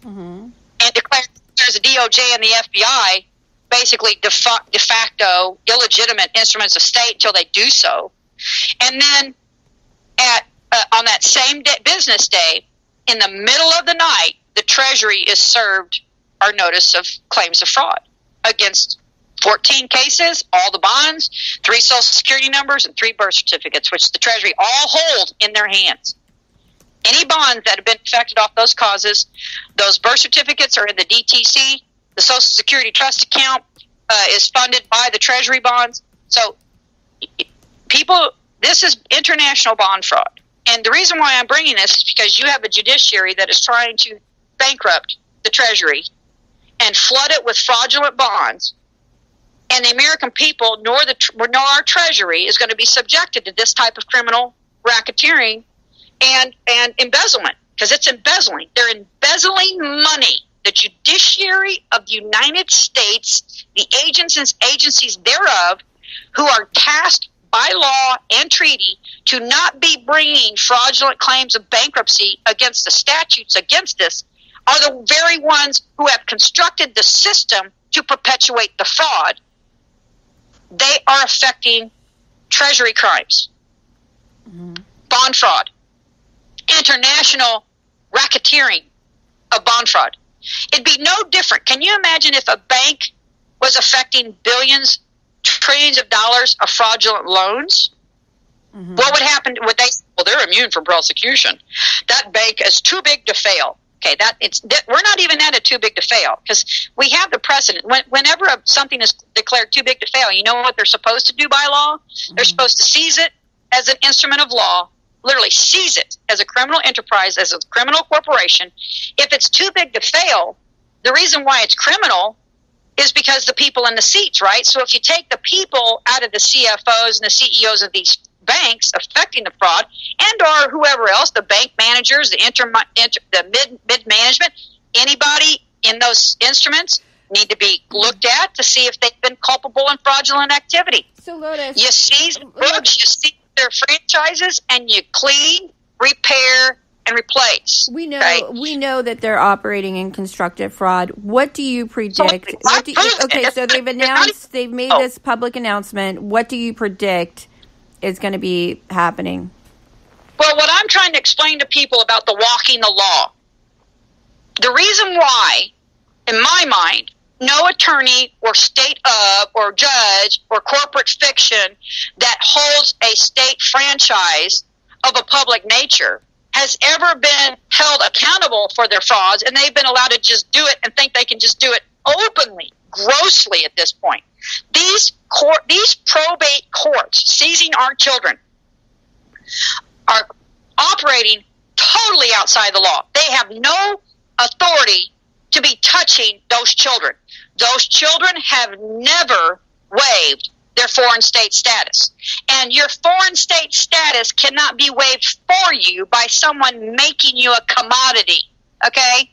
C: and declares the DOJ and the FBI basically de facto illegitimate instruments of state until they do so. And then on that same business day, in the middle of the night, the Treasury is served our notice of claims of fraud against 14 cases, all the bonds, 3 Social Security numbers, and 3 birth certificates, which the Treasury all hold in their hands. Any bonds that have been affected off those causes, those birth certificates are in the DTC. The Social Security Trust account is funded by the Treasury bonds. So, people, this is international bond fraud. And the reason why I'm bringing this is because you have a judiciary that is trying to bankrupt the Treasury and flood it with fraudulent bonds. And the American people, nor our Treasury, is going to be subjected to this type of criminal racketeering and embezzlement, because it's embezzling. They're embezzling money. The judiciary of the United States, the agencies thereof, who are tasked by law and treaty to not be bringing fraudulent claims of bankruptcy against the statutes against this, are the very ones who have constructed the system to perpetuate the fraud. They are affecting Treasury crimes, bond fraud, international racketeering of bond fraud. It'd be no different. Can you imagine if a bank was affecting billions, trillions of dollars of fraudulent loans? What would happen? Would they say, well, they're immune from prosecution? That bank is too big to fail. Okay, we're not even at a too big to fail, because we have the precedent. Whenever something is declared too big to fail, you know what they're supposed to do by law? They're supposed to seize it as an instrument of law, literally seize it as a criminal enterprise, as a criminal corporation. If it's too big to fail, the reason why it's criminal is because the people in the seats, right? So if you take the people out of the CFOs and the CEOs of these banks affecting the fraud, and or whoever else, the bank managers, the mid management, anybody in those instruments need to be looked at to see if they've been culpable in fraudulent activity.
A: So Lotus,
C: you seize books, you seize their franchises, and you clean, repair, and replace.
A: We know that they're operating in constructive fraud. What do you predict? So they've made this public announcement. What do you predict is going to be happening?
C: Well, what I'm trying to explain to people about the walking the law, the reason why, in my mind, no attorney or state or judge or corporate fiction that holds a state franchise of a public nature has ever been held accountable for their frauds, and they've been allowed to just do it and think they can just do it openly, grossly at this point. These probate courts seizing our children are operating totally outside the law. They have no authority to be touching those children. Those children have never waived their foreign state status. And your foreign state status cannot be waived for you by someone making you a commodity. Okay?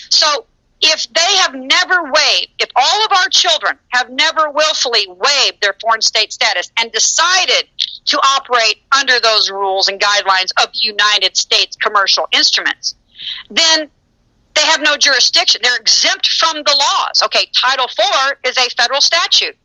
C: So if they have never waived, if all of our children have never willfully waived their foreign state status and decided to operate under those rules and guidelines of United States commercial instruments, then they have no jurisdiction. They're exempt from the laws. Okay, Title IV is a federal statute.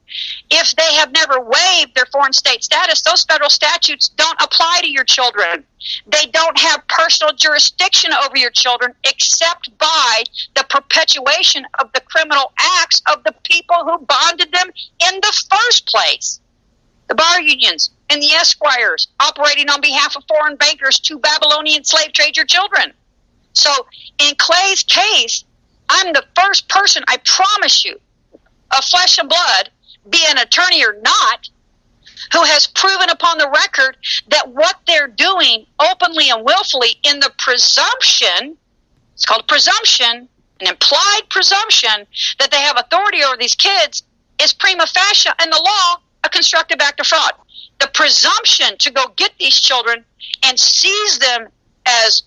C: If they have never waived their foreign state status, those federal statutes don't apply to your children. They don't have personal jurisdiction over your children except by the perpetuation of the criminal acts of the people who bonded them in the first place. The bar unions and the esquires operating on behalf of foreign bankers to Babylonian slave trade your children. So in Clay's case, I'm the first person, I promise you, of flesh and blood, be an attorney or not, who has proven upon the record that what they're doing openly and willfully in the presumption, it's called presumption, an implied presumption that they have authority over these kids, is prima facie in the law a constructive act of fraud. The presumption to go get these children and seize them as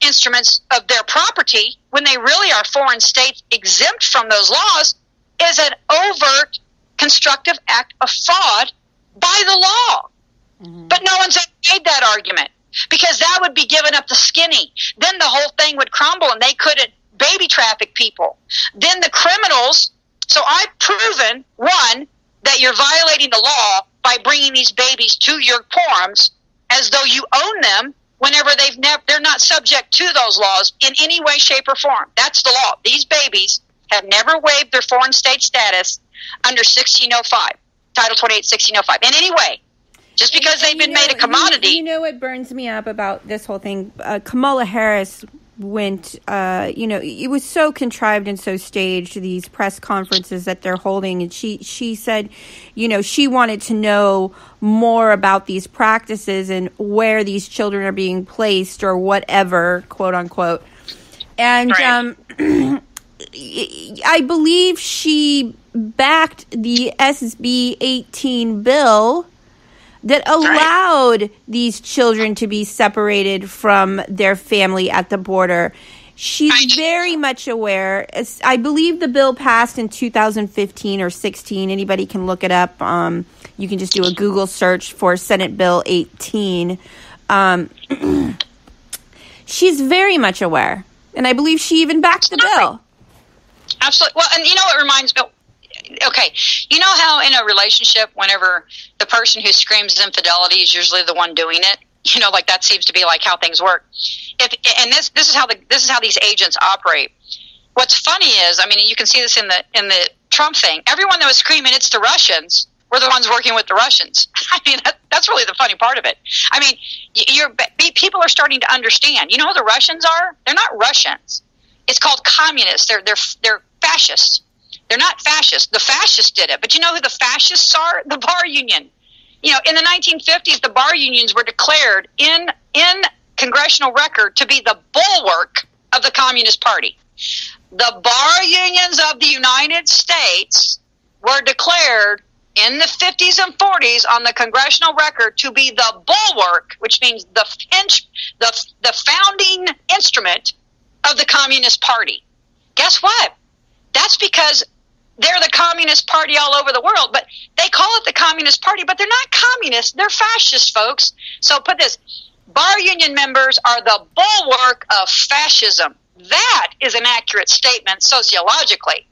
C: instruments of their property when they really are foreign states exempt from those laws is an overt constructive act of fraud by the law. But no one's made that argument because that would be giving up the skinny. Then the whole thing would crumble and they couldn't baby traffic people people, then the criminals. So I've proven, one, that you're violating the law by bringing these babies to your forums as though you own them whenever they're not subject to those laws in any way, shape, or form. That's the law. These babies have never waived their foreign state status under 1605, Title 28, 1605, in any way. Just because they've been made a commodity.
A: You know what burns me up about this whole thing? Kamala Harris went, it was so contrived and so staged, these press conferences that they're holding. And she said, she wanted to know more about these practices and where these children are being placed or whatever, quote unquote. And
C: right.
A: I believe she backed the SB 18 bill that allowed these children to be separated from their family at the border. She's very much aware. I believe the bill passed in 2015 or 16. Anybody can look it up. You can just do a Google search for Senate Bill 18. She's very much aware. And I believe she even backed the bill.
C: Absolutely. Well, and you know what reminds me? Okay, you know how in a relationship, whenever the person who screams infidelity is usually the one doing it, like that seems to be like how things work. This is how these agents operate. What's funny is, you can see this in the Trump thing. Everyone that was screaming, "It's the Russians," were the ones working with the Russians. That's really the funny part of it. People are starting to understand. You know who the Russians are? They're not Russians. It's called communists. They're fascists. They're not fascists. The fascists did it. But you know who the fascists are? The bar union. In the 1950s, the bar unions were declared in congressional record to be the bulwark of the Communist Party. The bar unions of the United States were declared in the 50s and 40s on the congressional record to be the bulwark, which means the founding instrument of the Communist Party. Guess what? That's because they're the Communist Party all over the world, but they call it the Communist Party, but they're not communists. They're fascist, folks. So put this, bar union members are the bulwark of fascism. That is an accurate statement sociologically.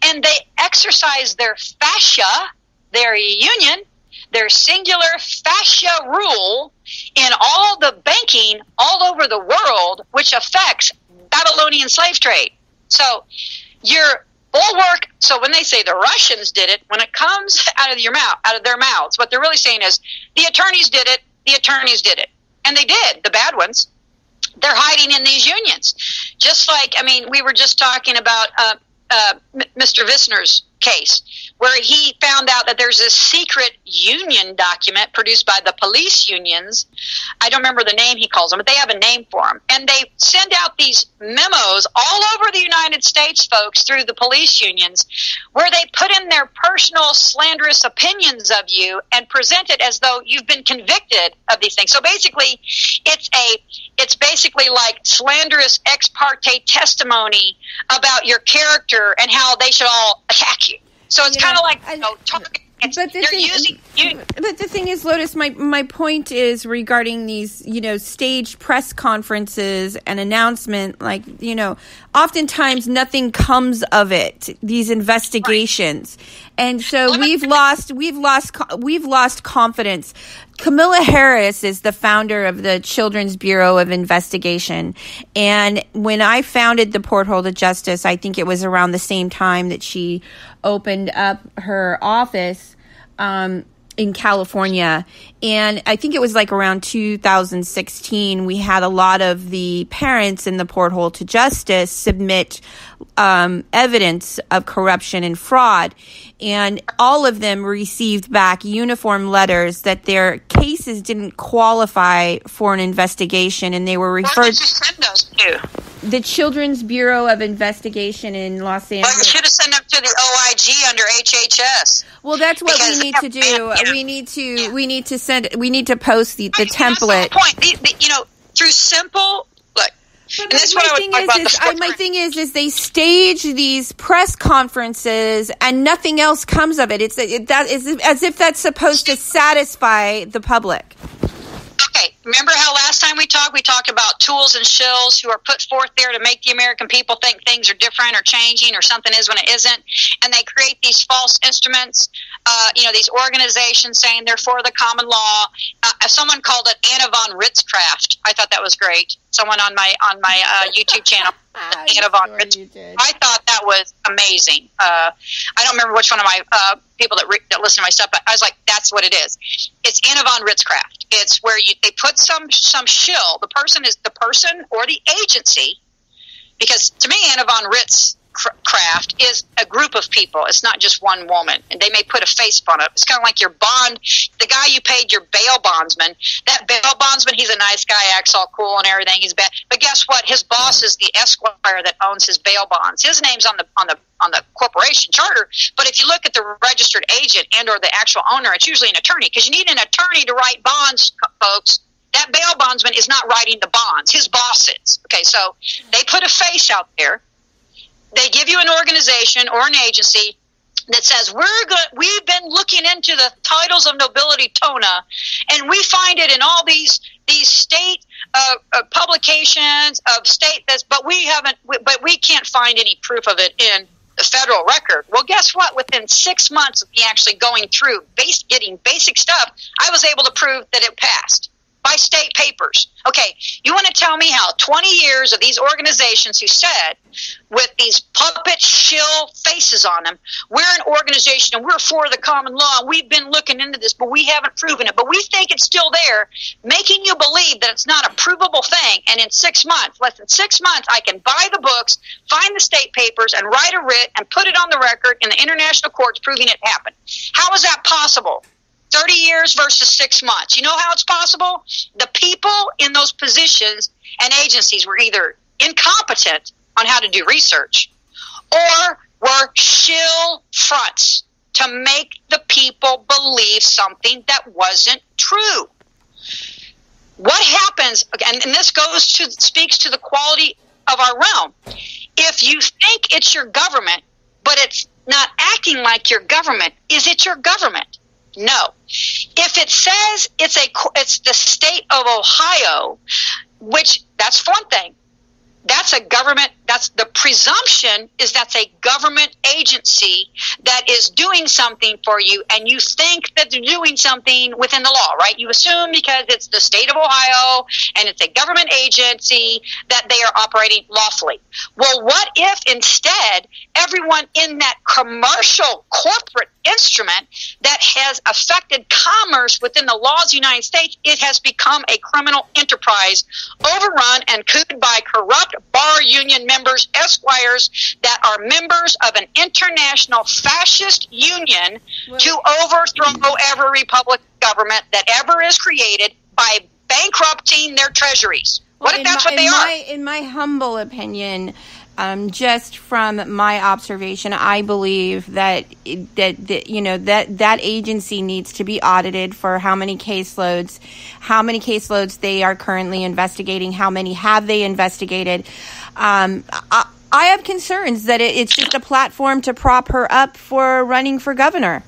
C: And they exercise their fascia, their union, their singular fascia rule in all the banking all over the world, which affects Babylonian slave trade. So your bulwark. So when they say the Russians did it, when it comes out of their mouths, what they're really saying is the attorneys did it. The attorneys did it, and they did. The bad ones, they're hiding in these unions. Just like we were just talking about Mr. Vissner's case, where he found out that there's this secret union document produced by the police unions. I don't remember the name he calls them, but they have a name for them. And they send out these memos all over the United States, folks, through the police unions, where they put in their personal slanderous opinions of you and present it as though you've been convicted of these things. So basically, it's basically like slanderous ex parte testimony about your character and how they should all attack you. So it's kind of like
A: But the thing is, Lotus, my point is regarding these, staged press conferences and announcement, oftentimes nothing comes of it, these investigations. And so we've lost confidence. Kamala Harris is the founder of the Children's Bureau of Investigation. And when I founded the Porthole to Justice, I think it was around the same time that she opened up her office in California. And I think it was around 2016, we had a lot of the parents in the Porthole to Justice submit evidence of corruption and fraud. And all of them received back uniform letters that their cases didn't qualify for an investigation, and they were referred.
C: Where did you send those to?
A: The Children's Bureau of Investigation in Los Angeles.
C: Well, you should have sent them to the OIG under HHS.
A: Well, that's what we need to do. We need to post the template.
C: Through simple.
A: But my thing is they stage these press conferences and nothing else comes of it. That is as if that's supposed to satisfy the public.
C: Okay, Remember how last time we talked about tools and shills who are put forth there to make the American people think things are different or changing or something is when it isn't, and they create these false instruments, these organizations saying they're for the common law. Someone called it Anna von Ritzcraft. I thought that was great. Someone on my YouTube channel, Anna von Ritzcraft. I thought that was amazing. I don't remember which one of my people that listen to my stuff, but I was like, that's what it is. It's Anna von Ritzcraft. It's where they put some shill. The person is the person or the agency, because to me, Anna von Ritzcraft is a group of people. It's not just one woman, and they may put a face on it. It's kind of like your bond, the guy you paid your bail bondsman. That bail bondsman, he's a nice guy, acts all cool and everything. He's bad, but guess what? His boss is the esquire that owns his bail bonds. His name's on the corporation charter, but if you look at the registered agent and or the actual owner, it's usually an attorney, because you need an attorney to write bonds, folks. That bail bondsman is not writing the bonds. His boss is. Okay, so they put a face out there. They give you an organization or an agency that says, we've been looking into the titles of nobility Tona, and we find it in all these state publications of state, but we can't find any proof of it in the federal record. Well, guess what? Within 6 months of me actually going through getting basic stuff, I was able to prove that it passed by state papers. Okay, you want to tell me how 20 years of these organizations who said, with these puppet shill faces on them, we're an organization and we're for the common law, and we've been looking into this, but we haven't proven it, but we think it's still there, making you believe that it's not a provable thing, and in 6 months, less than 6 months, I can buy the books, find the state papers, and write a writ and put it on the record in the international courts proving it happened. How is that possible? 30 years versus 6 months. You know how it's possible? The people in those positions and agencies were either incompetent on how to do research or were shill fronts to make the people believe something that wasn't true. What happens, and this speaks to the quality of our realm. If you think it's your government, but it's not acting like your government, is it your government? No. If it says it's the state of Ohio, which that's one thing. That's a government, that's the presumption is that's a government agency that is doing something for you, and you think that they're doing something within the law, right? You assume because it's the state of Ohio and it's a government agency that they are operating lawfully. Well, what if instead everyone in that commercial corporate instrument that has affected commerce within the laws of the United States, it has become a criminal enterprise overrun and cooed by corrupt bar union members, esquires that are members of an international fascist union to overthrow every republic government that ever is created by bankrupting their treasuries. What if that's what they are?
A: In my humble opinion, just from my observation, I believe that agency needs to be audited for how many caseloads they are currently investigating, how many have they investigated. I have concerns that it's just a platform to prop her up for running for governor.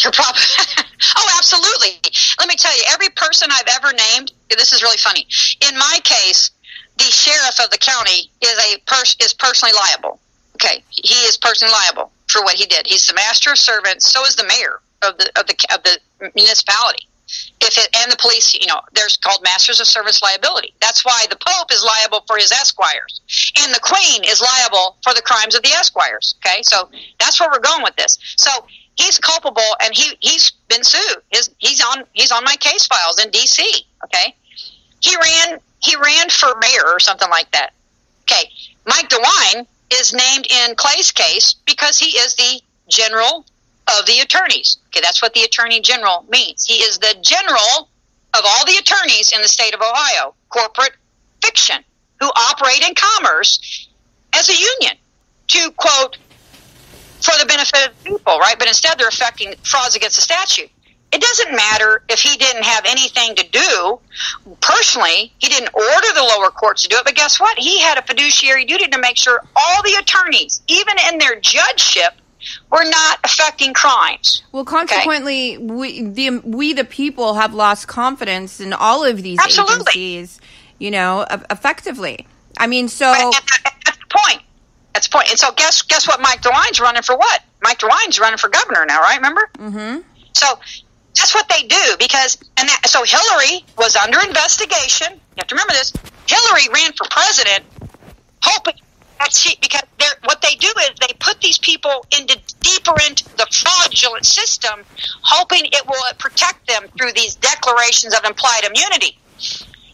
C: Oh, absolutely. Let me tell you, every person I've ever named, this is really funny. In my case, the sheriff of the county is personally liable. Okay, he is personally liable for what he did. He's the master of servants. So is the mayor of the municipality. And the police, there's called masters of servants liability. That's why the Pope is liable for his esquires, and the Queen is liable for the crimes of the esquires. Okay, so that's where we're going with this. So he's culpable, and he's been sued. He's on my case files in D.C. Okay, he ran for mayor or something like that. Okay, Mike DeWine is named in Clay's case because he is the general of the attorneys. Okay, that's what the attorney general means. He is the general of all the attorneys in the state of Ohio, corporate fiction, who operate in commerce as a union to, quote, for the benefit of the people, right? But instead they're affecting frauds against the statute. It doesn't matter if he didn't have anything to do. Personally, he didn't order the lower courts to do it, but guess what? He had a fiduciary duty to make sure all the attorneys, even in their judgeship, were not affecting crimes.
A: Well, consequently, we the people have lost confidence in all of these agencies, effectively. I mean, so...
C: And that's the point. That's the point. And so guess what Mike DeWine's running for what? Mike DeWine's running for governor now, right? Remember? Mm-hmm. So that's what they do so Hillary was under investigation. You have to remember this. Hillary ran for president hoping because what they do is they put these people deeper into the fraudulent system, hoping it will protect them through these declarations of implied immunity.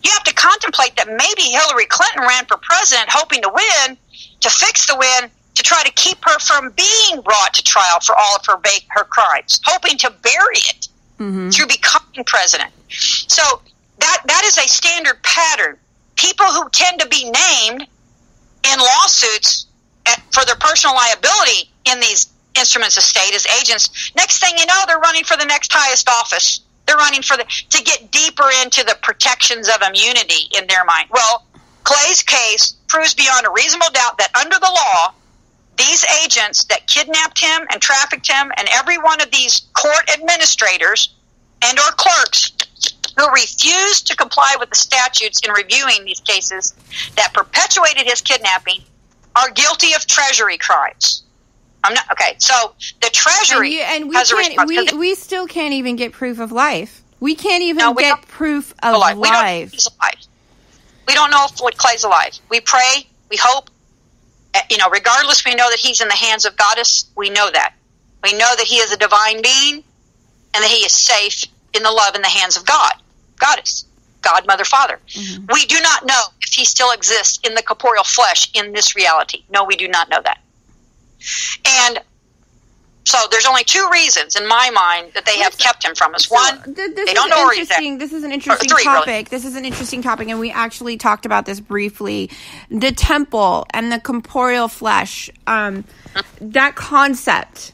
C: You have to contemplate that maybe Hillary Clinton ran for president hoping to win, to fix the win, to try to keep her from being brought to trial for all of her crimes, hoping to bury it through becoming president. So that is a standard pattern. People who tend to be named in lawsuits for their personal liability in these instruments of state as agents, next thing you know, they're running for the next highest office. They're running to get deeper into the protections of immunity in their mind. Well, Clay's case proves beyond a reasonable doubt that under the law, these agents that kidnapped him and trafficked him and every one of these court administrators and or clerks who refused to comply with the statutes in reviewing these cases that perpetuated his kidnapping are guilty of treasury crimes. So the Treasury has a responsibility.
A: We still can't even get proof of life. We can't even get proof of life.
C: We don't know if he's alive. We don't know if Clay's alive. We pray, we hope. Regardless, we know that he's in the hands of Goddess. We know that. We know that he is a divine being and that he is safe in the love in the hands of God. Goddess. God, Mother, Father. Mm-hmm. We do not know if he still exists in the corporeal flesh in this reality. No, we do not know that. And so there's only two reasons in my mind that they have kept him from us. One, they don't know where he's at.
A: This is an interesting topic. Really. This is an interesting topic, and we actually talked about this briefly. The temple and the corporeal flesh, that concept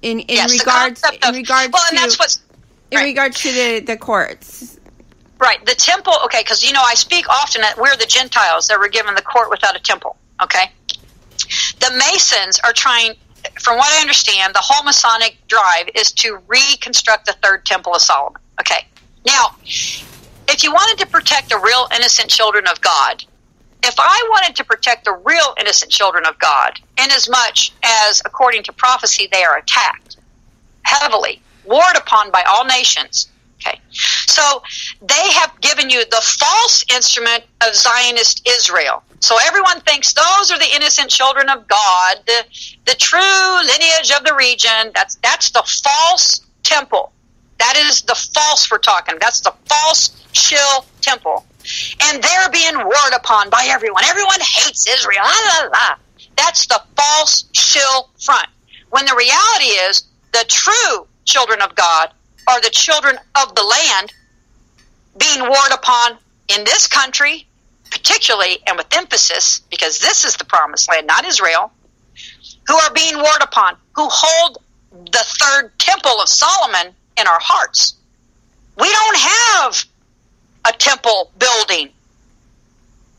A: in regards to the courts.
C: Right, the temple, okay, because, I speak often that we're the Gentiles that were given the court without a temple, okay? The Masons are trying, from what I understand, the whole Masonic drive is to reconstruct the third temple of Solomon. Okay. Now, if you wanted to protect the real innocent children of God, if I wanted to protect the real innocent children of God, inasmuch as, according to prophecy, they are attacked heavily, warred upon by all nations, okay, so they have given you the false instrument of Zionist Israel. So everyone thinks those are the innocent children of God, the true lineage of the region. That's the false temple. That is the false we're talking. That's the false shill temple. And they're being warred upon by everyone. Everyone hates Israel. That's the false shill front. When the reality is the true children of God are the children of the land being warred upon in this country, particularly and with emphasis, because this is the promised land, not Israel, who are being warred upon, who hold the third temple of Solomon in our hearts. We don't have a temple building.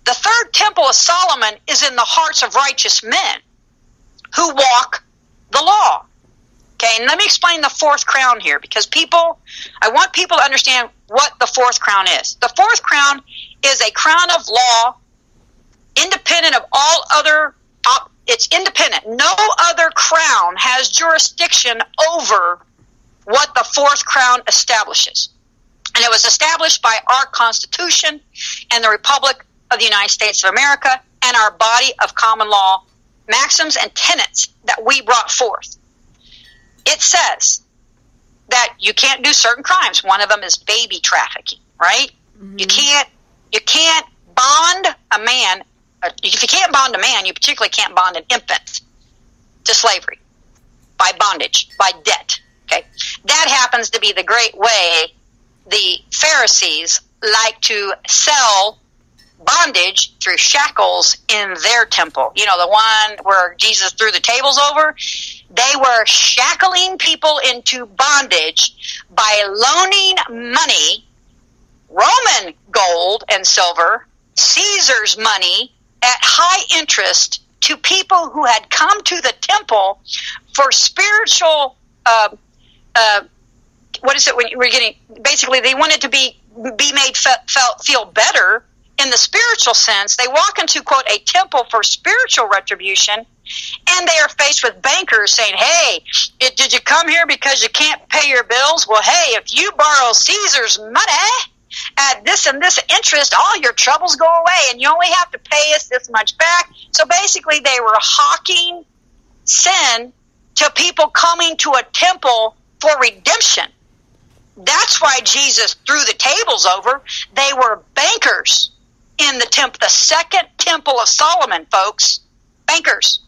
C: The third temple of Solomon is in the hearts of righteous men who walk the law. Okay, and let me explain the fourth crown here, because I want people to understand what the fourth crown is. The fourth crown is a crown of law, independent of all other, it's independent. No other crown has jurisdiction over what the fourth crown establishes. And it was established by our Constitution and the Republic of the United States of America and our body of common law maxims and tenets that we brought forth. It says that you can't do certain crimes. One of them is baby trafficking, right? Mm-hmm. You can't bond a man. If you can't bond a man, you particularly can't bond an infant to slavery by bondage, by debt. Okay, that happens to be the great way the Pharisees like to sell bondage through shackles in their temple. You know, the one where Jesus threw the tables over? They were shackling people into bondage by loaning money, Roman gold and silver, Caesar's money, at high interest to people who had come to the temple for spiritual, what is it when we're getting, basically they wanted to be made feel better in the spiritual sense. They walk into, quote, a temple for spiritual retribution, and they are faced with bankers saying, hey, did you come here because you can't pay your bills? Well, hey, if you borrow Caesar's money at this and this interest, all your troubles go away, and you only have to pay us this much back. So basically they were hawking sin to people coming to a temple for redemption. That's why Jesus threw the tables over. They were bankers in the temple, the second temple of Solomon, folks. Bankers.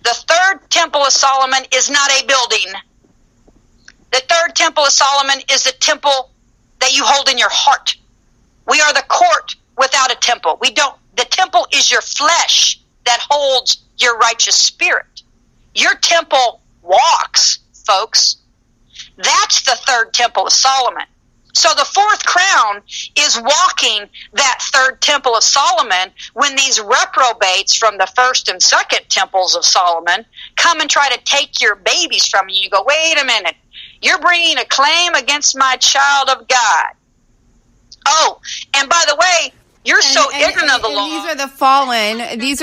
C: The third temple of Solomon is not a building. The third temple of Solomon is the temple that you hold in your heart. We are the court without a temple. The temple is your flesh that holds your righteous spirit. Your temple walks, folks. That's the third temple of Solomon. So the fourth crown is walking that third temple of Solomon when these reprobates from the first and second temples of Solomon come and try to take your babies from you. You go, wait a minute. You're bringing a claim against my child of God. Oh, and by the way, you're ignorant of the law.
A: These are the fallen. These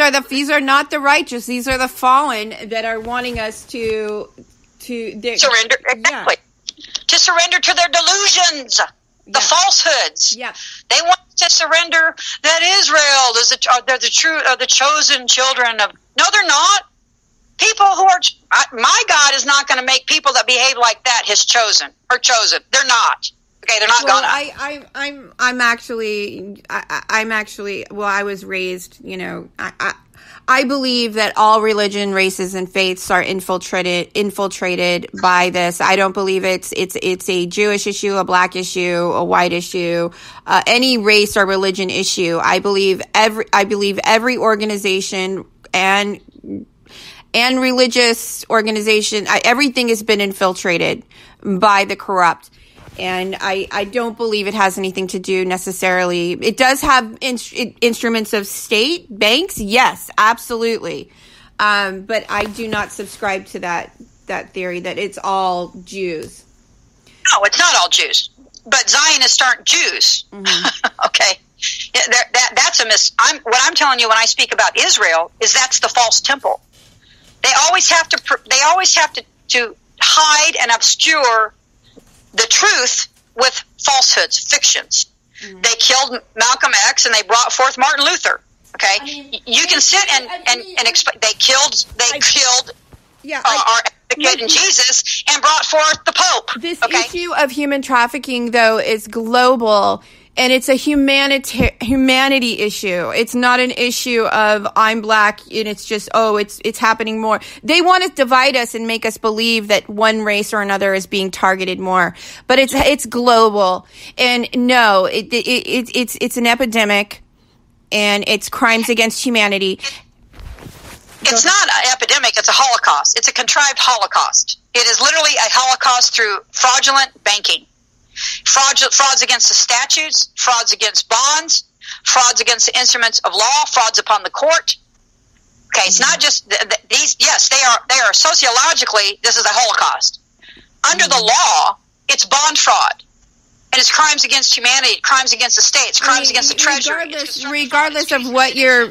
A: are not the righteous. These are the fallen that are wanting us to
C: surrender. Exactly. Yeah. To surrender to their delusions, the falsehoods. Yeah. They want to surrender that Israel they're the chosen children of. No, they're not. People who are, my God is not going to make people that behave like that his chosen or chosen. They're not. Okay, they're not gonna.
A: I'm actually. Well, I was raised. I believe that all religion, races, and faiths are infiltrated by this. I don't believe it's a Jewish issue, a black issue, a white issue, any race or religion issue. I believe every organization and religious organization, everything has been infiltrated by the corrupt. And I don't believe it has anything to do necessarily. It does have instruments of state, banks, yes, absolutely. But I do not subscribe to that theory that it's all Jews.
C: No, it's not all Jews. But Zionists aren't Jews. Mm-hmm. Okay. That's what I'm telling you when I speak about Israel is that's the false temple. They always have to hide and obscure the truth with falsehoods, fictions. Mm-hmm. They killed Malcolm X and they brought forth Martin Luther. Okay, you can sit and explain. They killed our advocate in Jesus and brought forth the Pope.
A: This issue of human trafficking, though, is global. And it's a humanity issue. It's not an issue of I'm black and it's just, it's happening more. They want to divide us and make us believe that one race or another is being targeted more. But it's global. And no, it's an epidemic and it's crimes against humanity.
C: It's not an epidemic, it's a Holocaust. It's a contrived Holocaust. It is literally a Holocaust through fraudulent banking. Frauds against the statutes, frauds against bonds, frauds against the instruments of law, frauds upon the court. Okay, it's not just these. Yes, they are sociologically. This is a Holocaust. Under the law, it's bond fraud, and it's crimes against humanity, crimes against the states, crimes against the treasury.
A: Regardless of what your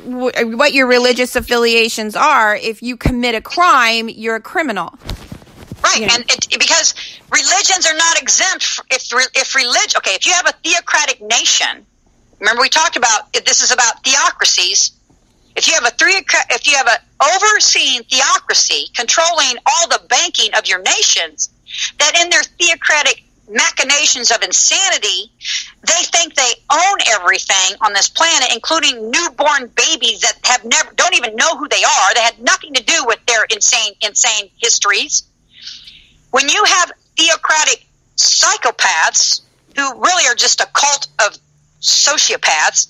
A: religious affiliations are, if you commit a crime, you're a criminal.
C: Right, and because religions are not exempt. If you have a theocratic nation, remember we talked about this is about theocracies. If you have an overseeing theocracy controlling all the banking of your nations, that in their theocratic machinations of insanity, they think they own everything on this planet, including newborn babies that don't even know who they are. They had nothing to do with their insane histories. When you have theocratic psychopaths who really are just a cult of psychopaths,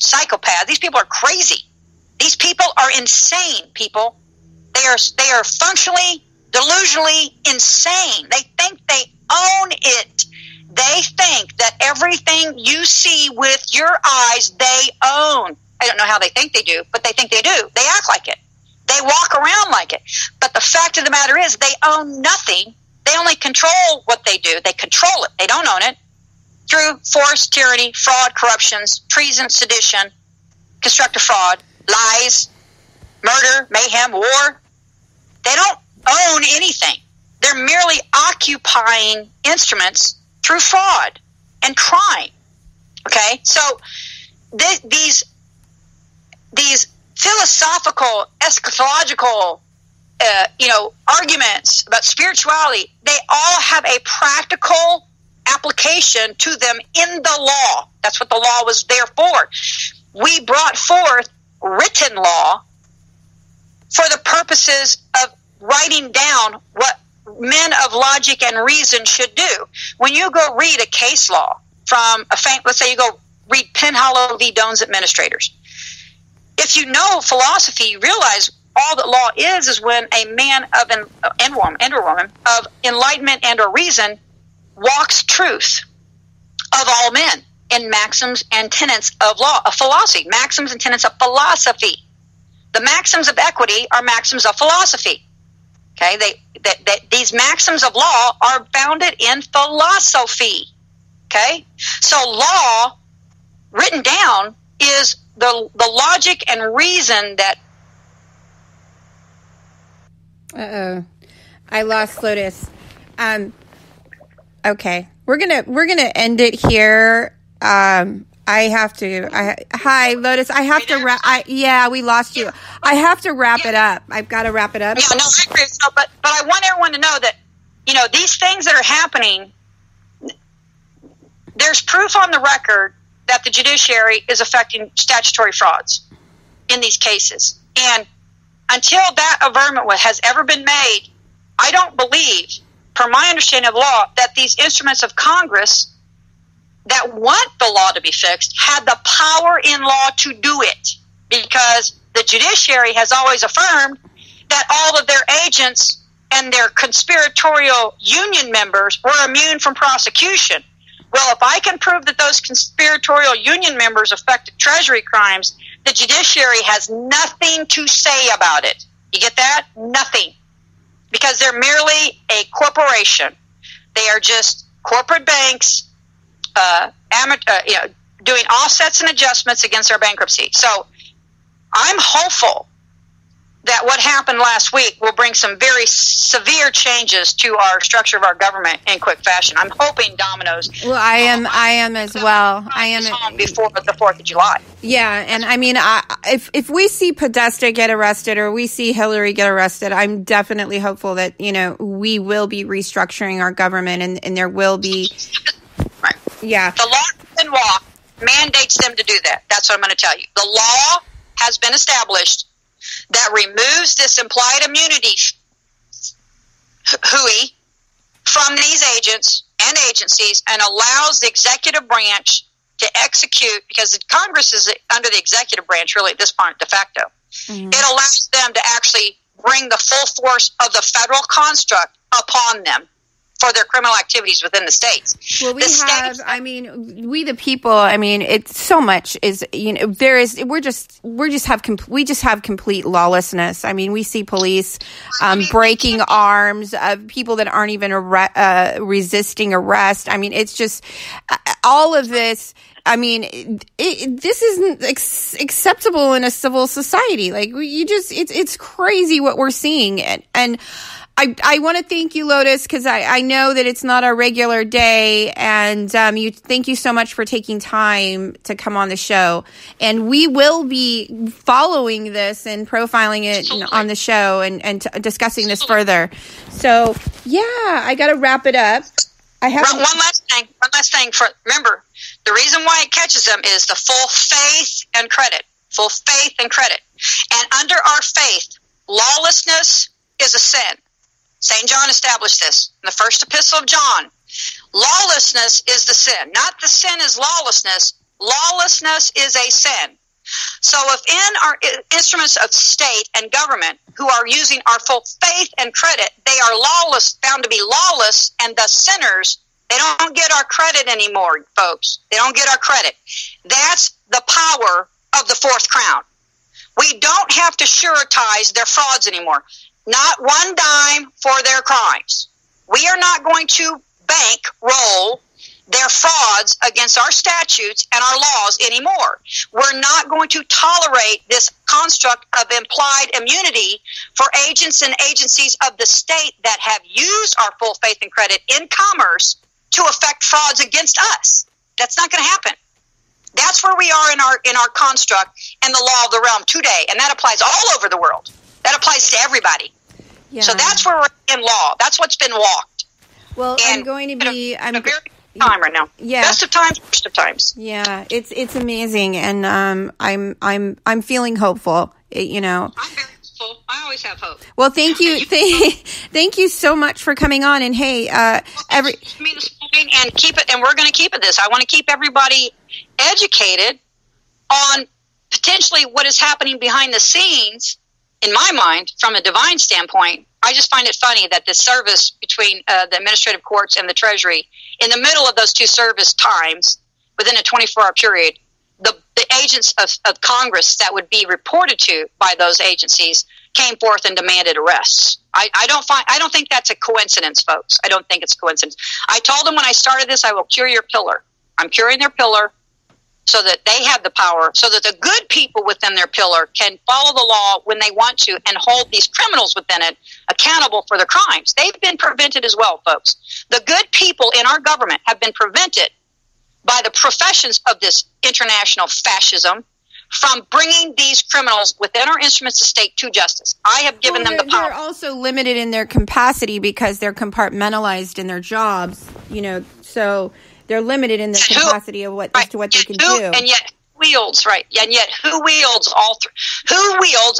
C: these people are crazy. These people are insane people. They are functionally, delusionally insane. They think they own it. They think that everything you see with your eyes, they own. I don't know how they think they do, but they think they do. They act like it. They walk around like it. But the fact of the matter is they own nothing. They only control what they do. They control it. They don't own it through force, tyranny, fraud, corruptions, treason, sedition, constructive fraud, lies, murder, mayhem, war. They don't own anything. They're merely occupying instruments through fraud and crime. Okay? So these philosophical, eschatological, arguments about spirituality, they all have a practical application to them in the law. That's what the law was there for. We brought forth written law for the purposes of writing down what men of logic and reason should do. When you go read a case law from let's say you go read Penhallow v. Doan's Administrators. If you know philosophy, you realize all that law is when a man and woman of enlightenment and or reason walks truth of all men in maxims and tenets of law, of philosophy, maxims and tenets of philosophy. The maxims of equity are maxims of philosophy. Okay, these maxims of law are founded in philosophy. Okay, so law written down is the logic and reason that.
A: I lost Lotus. Okay, we're gonna end it here. I have to. Hi, Lotus. I have to wrap. Yeah, we lost you. I have to wrap it up. I've got to wrap it up.
C: Yeah, no, I agree. So, but I want everyone to know that these things that are happening. There's proof on the record that the judiciary is affecting statutory frauds in these cases, and until that averment has ever been made, I don't believe, per my understanding of law, that these instruments of Congress that want the law to be fixed had the power in law to do it, because the judiciary has always affirmed that all of their agents and their conspiratorial union members were immune from prosecution. Well, if I can prove that those conspiratorial union members affected Treasury crimes, the judiciary has nothing to say about it. You get that? Nothing. Because they're merely a corporation. They are just corporate banks doing offsets and adjustments against our bankruptcy. So I'm hopeful that what happened last week will bring some very severe changes to our structure of our government in quick fashion. I'm hoping dominoes.
A: Well, I am as well. I am
C: home before the 4th of July.
A: Yeah, and I mean, if we see Podesta get arrested or we see Hillary get arrested, I'm definitely hopeful that we will be restructuring our government and there will be.
C: Right.
A: Yeah.
C: The law and law mandates them to do that. That's what I'm going to tell you. The law has been established that removes this implied immunity hooey from these agents and agencies and allows the executive branch to execute, because Congress is under the executive branch really at this point de facto. Mm-hmm. It allows them to actually bring the full force of the federal construct upon them for their criminal activities within the states.
A: Well, we the people, it's so much is, we just have complete lawlessness. I mean, we see police breaking arms of people that aren't even resisting arrest. I mean, it's just all of this. I mean, this isn't acceptable in a civil society. Like, it's crazy what we're seeing. And I want to thank you, Lotus, because I know that it's not our regular day, and thank you so much for taking time to come on the show. And we will be following this and profiling it on the show and discussing this further. So, yeah, I got to wrap it up. One
C: last thing. Remember, the reason why it catches them is the full faith and credit. Full faith and credit. And under our faith, lawlessness is a sin. St. John established this in the first epistle of John. Lawlessness is the sin. Not the sin is lawlessness. Lawlessness is a sin. So if in our instruments of state and government who are using our full faith and credit, they are lawless, found to be lawless, and thus sinners, they don't get our credit anymore, folks. They don't get our credit. That's the power of the fourth crown. We don't have to suretize their frauds anymore. Not one dime for their crimes. We are not going to bankroll their frauds against our statutes and our laws anymore. We're not going to tolerate this construct of implied immunity for agents and agencies of the state that have used our full faith and credit in commerce to effect frauds against us. That's not going to happen. That's where we are in our construct and the law of the realm today, and that applies all over the world. That applies to everybody. Yeah. So that's where we're in law. That's what's been walked.
A: Well, and I'm going to be. I'm a very
C: time right now.
A: Yeah.
C: Best of times, worst of times.
A: Yeah, it's amazing, and I'm feeling hopeful. I'm
C: very hopeful. I always have hope.
A: Well, thank you, thank you so much for coming on. And hey, and keep it, and we're going to keep it this. I want to keep everybody educated on potentially what is happening behind the scenes. In my mind, from a divine standpoint, I just find it funny that the service between the administrative courts and the Treasury, in the middle of those two service times, within a 24-hour period, the agents of Congress that would be reported to by those agencies came forth and demanded arrests. I don't think that's a coincidence, folks. I don't think it's a coincidence. I told them when I started this, I will cure your pillar. I'm curing their pillar so that they have the power, so that the good people within their pillar can follow the law when they want to and hold these criminals within it accountable for their crimes. They've been prevented as well, folks. The good people in our government have been prevented by the professions of this international fascism from bringing these criminals within our instruments of state to justice. I have given them the power. They're also limited in their capacity because they're compartmentalized in their jobs, so they're limited in their capacity of what they can do.
C: And yet wields, and yet who wields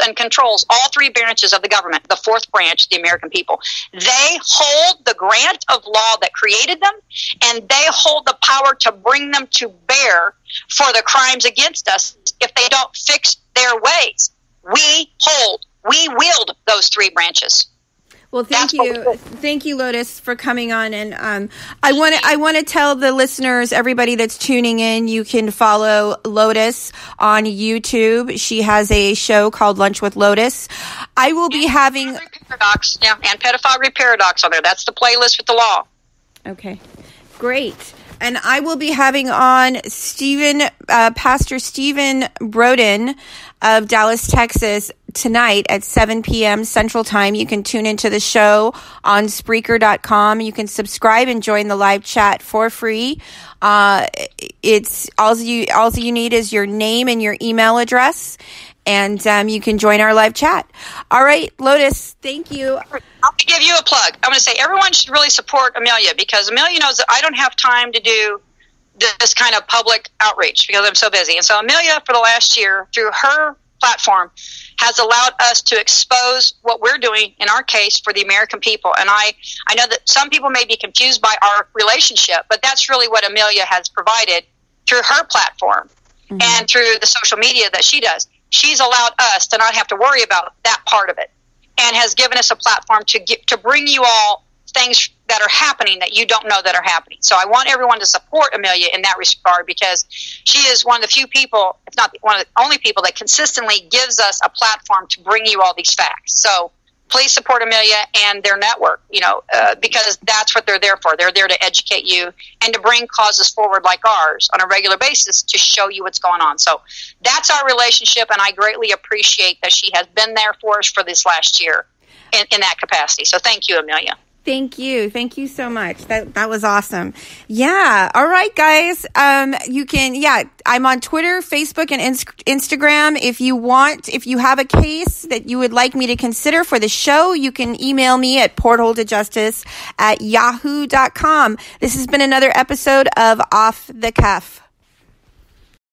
C: and controls all three branches of the government, the fourth branch, the American people. They hold the grant of law that created them, and they hold the power to bring them to bear for the crimes against us if they don't fix their ways. We wield those three branches.
A: Well, thank you, Lotus, for coming on. And I want to tell the listeners, everybody that's tuning in, you can follow Lotus on YouTube. She has a show called Lunch with Lotus. I will be having
C: Paradox, and Pedophile Paradox on there. That's the playlist with the law.
A: Okay, great. And I will be having on Pastor Stephen Broden of Dallas, Texas, tonight at 7 p.m. Central Time. You can tune into the show on Spreaker.com. You can subscribe and join the live chat for free. It's all you need is your name and your email address, and you can join our live chat. All right, Lotus, thank you.
C: I'm going to give you a plug. I'm going to say everyone should really support Amelia, because Amelia knows that I don't have time to do this kind of public outreach because I'm so busy. And so Amelia, for the last year, through her platform, has allowed us to expose what we're doing in our case for the American people. And I know that some people may be confused by our relationship, but that's really what Amelia has provided through her platform and through the social media that she does. She's allowed us to not have to worry about that part of it, and has given us a platform to bring you all things that are happening that you don't know that are happening. So I want everyone to support Amelia in that regard, because she is one of the few people, if not one of the only people, that consistently gives us a platform to bring you all these facts. So please support Amelia and their network, because that's what they're there for. They're there to educate you and to bring causes forward like ours on a regular basis to show you what's going on. So that's our relationship, and I greatly appreciate that she has been there for us for this last year in that capacity. So thank you, Amelia.
A: Thank you. Thank you so much. That was awesome. Yeah. All right, guys. You can, I'm on Twitter, Facebook, and Instagram. If you have a case that you would like me to consider for the show, you can email me at portholetojustice@yahoo.com. This has been another episode of Off the Cuff.